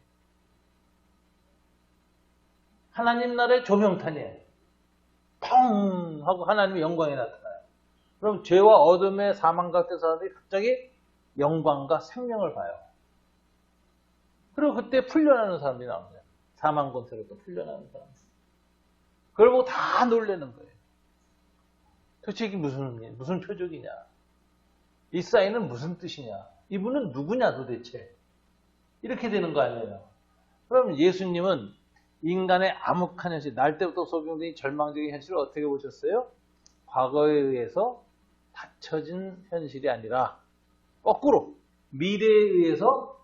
하나님 나라의 조명탄이에요. 펑 하고 하나님의 영광이 나타나요. 그럼 죄와 어둠의 사망 같은 사람들이 갑자기 영광과 생명을 봐요. 그리고 그때 풀려나는 사람들이 나옵니다. 사망 권세로부터 풀려나는 사람. 그걸 보고 다 놀라는 거예요. 도대체 이게 무슨 표적이냐? 이 사인은 무슨 뜻이냐? 이분은 누구냐 도대체? 이렇게 되는 거 아니에요. 그럼 예수님은 인간의 암흑한 현실, 날 때부터 소경된 절망적인 현실을 어떻게 보셨어요? 과거에 의해서 닫혀진 현실이 아니라 거꾸로 미래에 의해서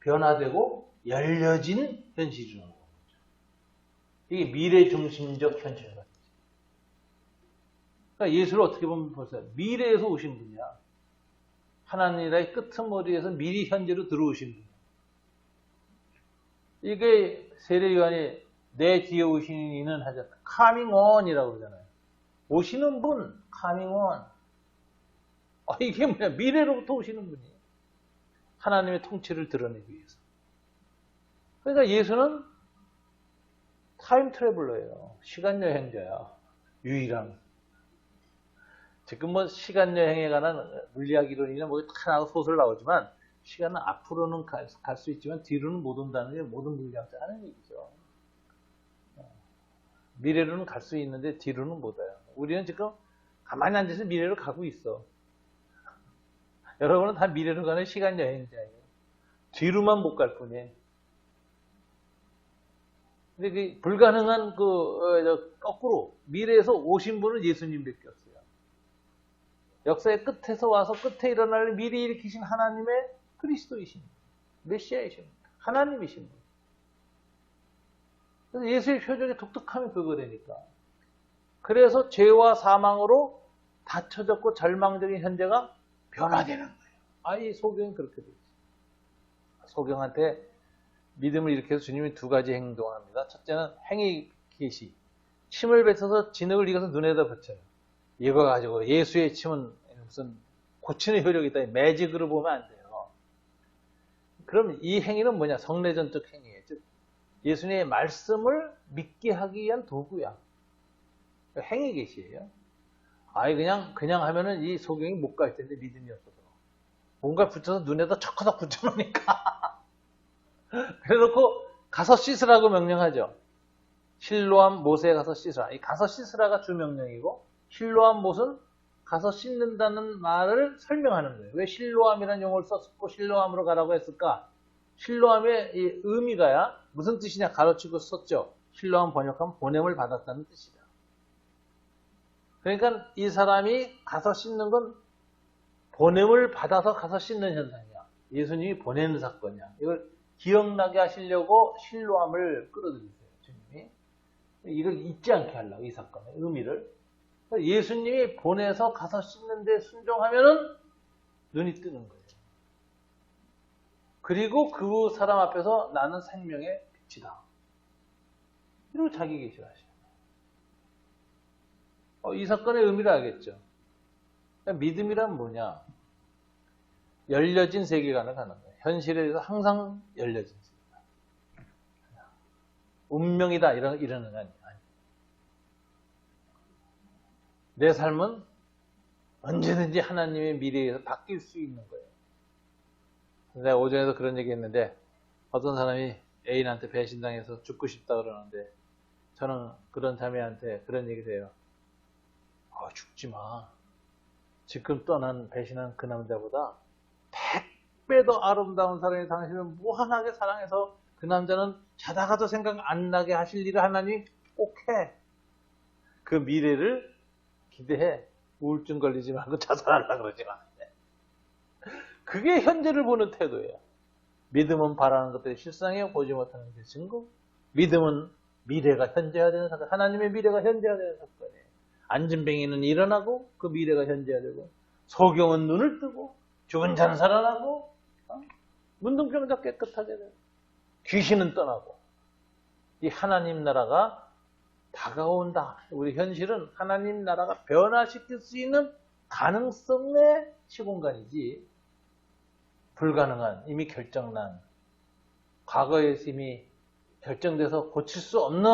변화되고 열려진 현실이라는 거죠. 이게 미래 중심적 현실 같아요. 그러니까 예수를 어떻게 보면 보세요. 미래에서 오신 분이야. 하나님의 끄트머리에서 미리 현재로 들어오신 분이야. 이게 세례요한이 내 뒤에 오시는 이는 하자 coming on이라고 그러잖아요. 오시는 분, coming on. 이게 뭐야? 미래로부터 오시는 분이에요. 하나님의 통치를 드러내기 위해서. 그러니까 예수는 타임 트래블러예요. 시간 여행자야. 유일한. 지금 뭐 시간 여행에 관한 물리학 이론이나 뭐 다 나오고 소설 나오지만 시간은 앞으로는 갈 수 있지만 뒤로는 못 온다는 게 모든 물리학자 하는 얘기죠. 미래로는 갈 수 있는데 뒤로는 못 와요. 우리는 지금 가만히 앉아서 미래로 가고 있어. 여러분은 다 미래로 가는 시간 여행자예요. 뒤로만 못 갈 뿐이에요. 근데 그 불가능한 거꾸로 미래에서 오신 분은 예수님밖에 없어요. 역사의 끝에서 와서 끝에 일어날 미리 일으키신 하나님의 그리스도이신 메시아이신 하나님이신 분. 그래서 예수의 표적의 독특함이 그거라니까. 그래서 죄와 사망으로 닫혀졌고 절망적인 현재가 변화되는 거예요. 이 소경이 그렇게 되죠. 소경한테 믿음을 일으켜서 주님이 두 가지 행동을 합니다. 첫째는 행위 계시. 침을 뱉어서 진흙을 익어서 눈에다 붙여요. 이거 가지고 예수의 침은 무슨 고치는 효력이 있다. 매직으로 보면 안 돼요. 그럼 이 행위는 뭐냐? 성례전적 행위예요. 즉 예수님의 말씀을 믿게 하기 위한 도구야. 행위 계시예요. 그냥 하면은 이 소경이 못 갈 텐데 믿음이 없어서 뭔가 붙여서 눈에다 척커덕 붙여놓으니까 그래놓고 가서 씻으라고 명령하죠. 실로암 못에 가서 씻으라. 이 가서 씻으라가 주명령이고 실로암 못은 가서 씻는다는 말을 설명하는 거예요. 왜 실로암이라는 용어를 썼고 실로암으로 가라고 했을까? 실로암의 이 의미가야 무슨 뜻이냐 가르치고 썼죠. 실로암 번역하면 보냄을 받았다는 뜻이다. 그러니까 이 사람이 가서 씻는 건 보냄을 받아서 가서 씻는 현상이야. 예수님이 보내는 사건이야. 이걸 기억나게 하시려고 실로암을 끌어들이세요. 주님이. 이걸 잊지 않게 하려고 이 사건의 의미를. 예수님이 보내서 가서 씻는데 순종하면은 눈이 뜨는 거예요. 그리고 그 사람 앞에서 나는 생명의 빛이다. 이러고 자기 계시를 하셔요. 이 사건의 의미를 알겠죠. 믿음이란 뭐냐? 열려진 세계관을 가는 거예요. 현실에 대해서 항상 열려진 세계관. 운명이다 이러는 게 아니에요. 내 삶은 언제든지 하나님의 미래에서 바뀔 수 있는 거예요. 내가 오전에도 그런 얘기 했는데 어떤 사람이 애인한테 배신당해서 죽고 싶다 그러는데 저는 그런 자매한테 그런 얘기를 해요. 죽지 마. 지금 떠난 배신한 그 남자보다 100배 더 아름다운 사람이 당신을 무한하게 사랑해서 그 남자는 자다가도 생각 안 나게 하실 일을 하나님이 꼭 해. 그 미래를 기대해. 우울증 걸리지 말고 자살하려고 그러지 마. 그게 현재를 보는 태도예요. 믿음은 바라는 것들이 실상이요 보지 못하는 게 증거. 믿음은 미래가 현재화되는 사건. 하나님의 미래가 현재화되는 사건이에요. 안진뱅이는 일어나고 그 미래가 현재화되고 소경은 눈을 뜨고 죽은 자는 살아나고 문둥병자 깨끗하게 되고 귀신은 떠나고 이 하나님 나라가 다가온다. 우리 현실은 하나님 나라가 변화시킬 수 있는 가능성의 시공간이지 불가능한 이미 결정난 과거에 이미 결정돼서 고칠 수 없는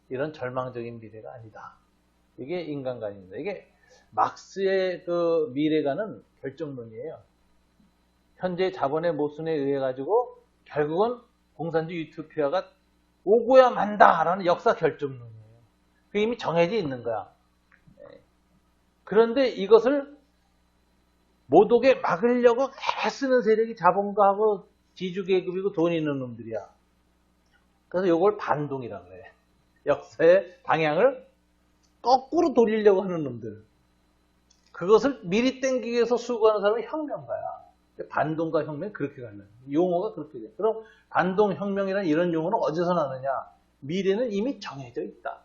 이런 절망적인 미래가 아니다. 이게 인간관입니다. 이게 막스의 그 미래관은 결정론이에요. 현재 자본의 모순에 의해 가지고 결국은 공산주의 유토피아가 오고야 만다라는 역사 결정론이에요. 그게 이미 정해져 있는 거야. 그런데 이것을 못 오게 막으려고 애쓰는 세력이 자본가하고 지주계급이고 돈 있는 놈들이야. 그래서 이걸 반동이라고 그래. 역사의 방향을 거꾸로 돌리려고 하는 놈들. 그것을 미리 땡기기 위해서 수고하는 사람은 혁명가야. 반동과 혁명이 그렇게 갈라요. 용어가 그렇게 돼. 그럼 반동혁명이라는 이런 용어는 어디서 나느냐? 미래는 이미 정해져 있다.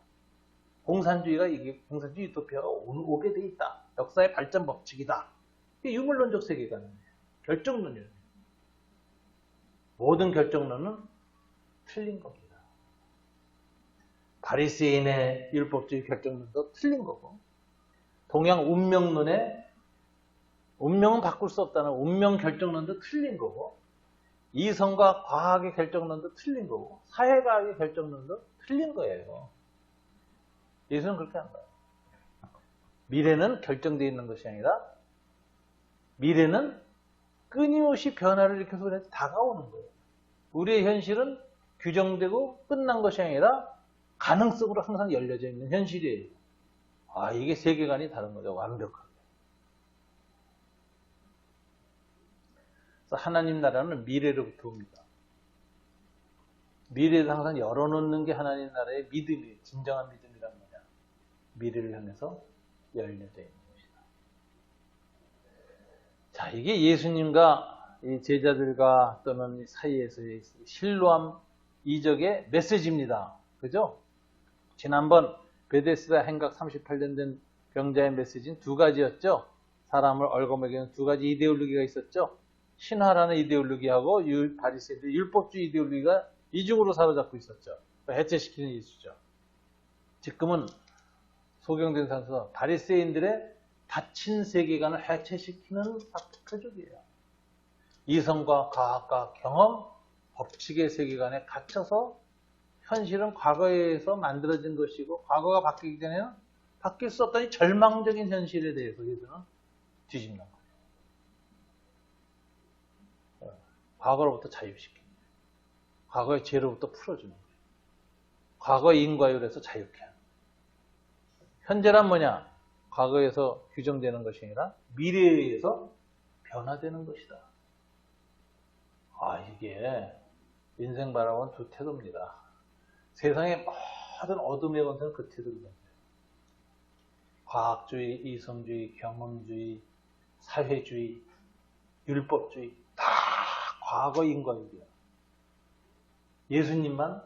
공산주의가 이게 공산주의 유토피아가 오게 돼 있다. 역사의 발전 법칙이다. 이게 유물론적 세계관이에요. 결정론이에요. 모든 결정론은 틀린 겁니다. 바리새인의 율법주의 결정론도 틀린 거고, 동양 운명론의 운명은 바꿀 수 없다는 운명 결정론도 틀린 거고, 이성과 과학의 결정론도 틀린 거고, 사회과학의 결정론도 틀린 거예요. 예수는 그렇게 한 거예요. 미래는 결정되어 있는 것이 아니라 미래는 끊임없이 변화를 일으켜서 다가오는 거예요. 우리의 현실은 규정되고 끝난 것이 아니라 가능성으로 항상 열려져 있는 현실이에요. 아, 이게 세계관이 다른 거죠. 완벽하게. 그래서 하나님 나라는 미래로부터 옵니다. 미래를 항상 열어놓는 게 하나님 나라의 믿음이에요. 진정한 믿음이란 뭐냐? 미래를 향해서 열려져 있는 것이다. 자, 이게 예수님과 이 제자들과 또는 사이에서의 실로암 이적의 메시지입니다. 그죠? 지난번 베데스다 행각 38년 된 병자의 메시지는 두 가지였죠. 사람을 얽어먹이는 두 가지 이데올로기가 있었죠. 신화라는 이데올로기하고 바리새인들의 율법주의 이데올로기가 이중으로 사로잡고 있었죠. 해체시키는 예수죠. 지금은 소경된 산서 바리새인들의 닫힌 세계관을 해체시키는 사표족이에요. 이성과 과학과 경험, 법칙의 세계관에 갇혀서 현실은 과거에서 만들어진 것이고 과거가 바뀌기 전에는 바뀔 수 없다는 절망적인 현실에 대해서 예수는 뒤집는 거예요. 과거로부터 자유시키는 거예요. 과거의 죄로부터 풀어주는 거예요. 과거의 인과율에서 자유케 하는 거예요. 현재란 뭐냐? 과거에서 규정되는 것이 아니라 미래에 의해서 변화되는 것이다. 아, 이게 인생 바라본 두 태도입니다. 세상의 모든 어둠의 원천은 그 태도입니다. 과학주의, 이성주의, 경험주의, 사회주의, 율법주의 다 과거 인과율이야. 예수님만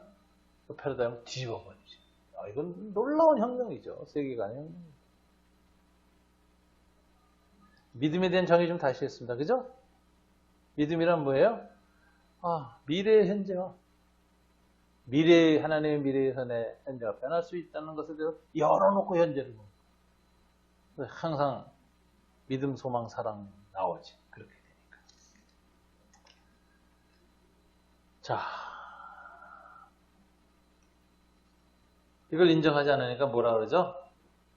그 패러다임을 뒤집어 버리죠. 이건 놀라운 혁명이죠. 세계관의 혁명이죠. 믿음에 대한 정의 좀 다시 했습니다. 그죠? 믿음이란 뭐예요? 미래의 현재와 미래, 하나님의 미래에서 내 현재가 변할 수 있다는 것에 대해서 열어놓고 현재를 봅니다. 항상 믿음, 소망, 사랑 나오지. 그렇게 되니까. 자, 이걸 인정하지 않으니까 뭐라 그러죠?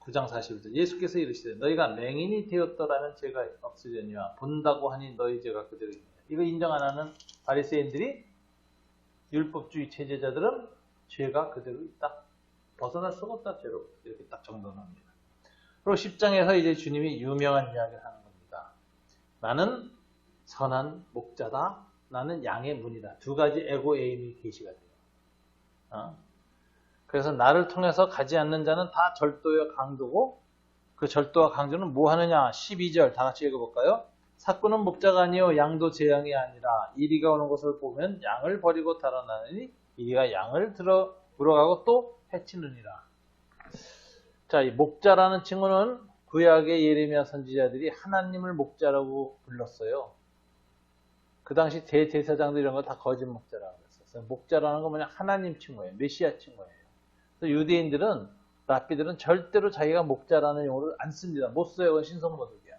9장 41절. 예수께서 이르시되 너희가 맹인이 되었더라면 죄가 없으려니와 본다고 하니 너희 죄가 그대로 있느니라. 이거 인정 안 하는 바리새인들이 율법주의 체제자들은 죄가 그대로 있다. 벗어날 수가 없다. 죄로부터. 이렇게 딱 정돈합니다. 그리고 10장에서 이제 주님이 유명한 이야기를 하는 겁니다. 나는 선한 목자다. 나는 양의 문이다. 두 가지 에고 에임이 계시가 돼요. 그래서 나를 통해서 가지 않는 자는 다 절도와 강도고 그 절도와 강도는 뭐 하느냐? 12절 다 같이 읽어볼까요? 삭구는 목자가 아니요 양도 제 양이 아니라 이리가 오는 것을 보면 양을 버리고 달아나느니 이리가 양을 물어가고 또 해치느니라. 자, 이 목자라는 칭호는 구약의 예레미야 선지자들이 하나님을 목자라고 불렀어요. 그 당시 대제사장들 이런 거 다 거짓 목자라고 했었어요. 목자라는 건 뭐냐? 하나님 칭호예요. 메시아 칭호예요. 그래서 유대인들은 랍비들은 절대로 자기가 목자라는 용어를 안 씁니다. 못 써요. 그건 신성모독이야.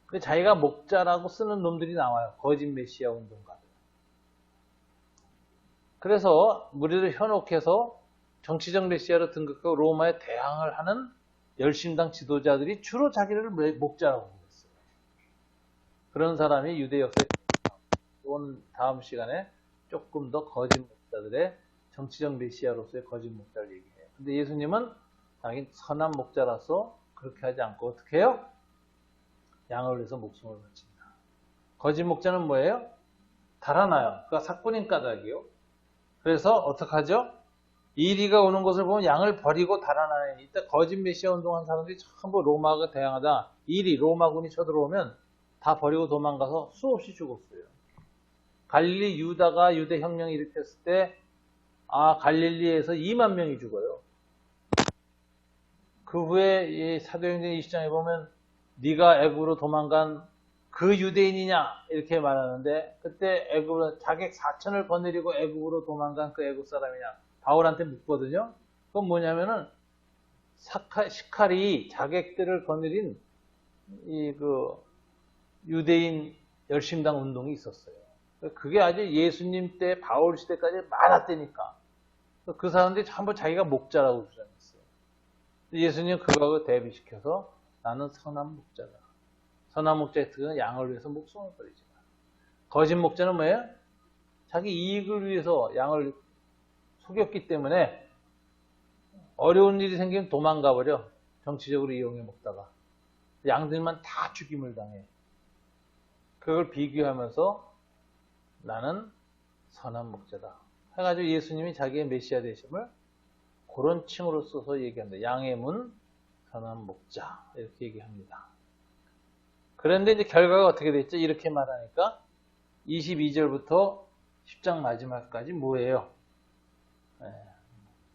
근데 자기가 목자라고 쓰는 놈들이 나와요. 거짓 메시아 운동가들. 그래서 무리를 현혹해서 정치적 메시아로 등극하고 로마에 대항을 하는 열심당 지도자들이 주로 자기를 목자라고 했어요. 그런 사람이 유대 역사에 온 다음 시간에 조금 더 거짓 목자들의 정치적 메시아로서의 거짓 목자를 얘기해요. 근데 예수님은 자기 선한 목자라서 그렇게 하지 않고 어떻게 해요? 양을 위해서 목숨을 바칩니다. 거짓 목자는 뭐예요? 달아나요. 그가 사꾼인 까닭이요. 그래서 어떻게 하죠? 이리가 오는 것을 보면 양을 버리고 달아나니, 이때 거짓 메시아 운동한 사람들이 전부 로마가 대항하다 이리 로마군이 쳐들어오면 다 버리고 도망가서 수없이 죽었어요. 갈릴리 유다가 유대 혁명을 일으켰을 때 갈릴리에서 2만 명이 죽어요. 그 후에 이 사도행전 20장에 보면 네가 애굽으로 도망간 그 유대인이냐 이렇게 말하는데, 그때 애굽으로 자객 4천을 거느리고 애굽으로 도망간 그 애굽 사람이냐 바울한테 묻거든요. 그건 뭐냐면은 시칼이 자객들을 거느린 그 유대인 열심당 운동이 있었어요. 그게 아주 예수님 때 바울 시대까지 많았다니까. 그 사람들이 전부 자기가 목자라고 주장했어요. 예수님 그거하고 대비시켜서 나는 선한 목자다. 선한 목자의 특징은 양을 위해서 목숨을 버리지 마. 거짓 목자는 뭐예요? 자기 이익을 위해서 양을 속였기 때문에 어려운 일이 생기면 도망가 버려. 정치적으로 이용해 먹다가 양들만 다 죽임을 당해. 그걸 비교하면서 나는 선한 목자다 해가지고 예수님이 자기의 메시아 되심을 그런 칭으로 써서 얘기합니다. 양의 문 선한 목자 이렇게 얘기합니다. 그런데 이제 결과가 어떻게 됐죠? 이렇게 말하니까 22절부터 10장 마지막까지 뭐예요?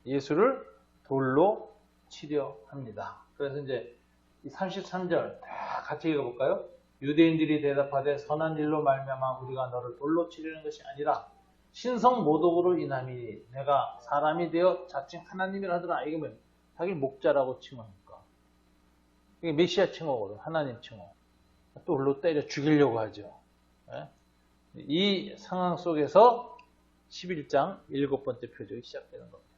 예수를 돌로 치려 합니다. 그래서 이제 33절 다 같이 읽어볼까요? 유대인들이 대답하되 선한 일로 말미암아 우리가 너를 돌로 치려는 것이 아니라 신성 모독으로 인함이니 내가 사람이 되어 자칭 하나님이라 하더라. 이게 뭐 자기를 목자라고 칭호하니까. 이게 메시아 칭호거든. 하나님 칭호. 돌로 때려 죽이려고 하죠. 이 상황 속에서 11장 7번째 표적이 시작되는 겁니다.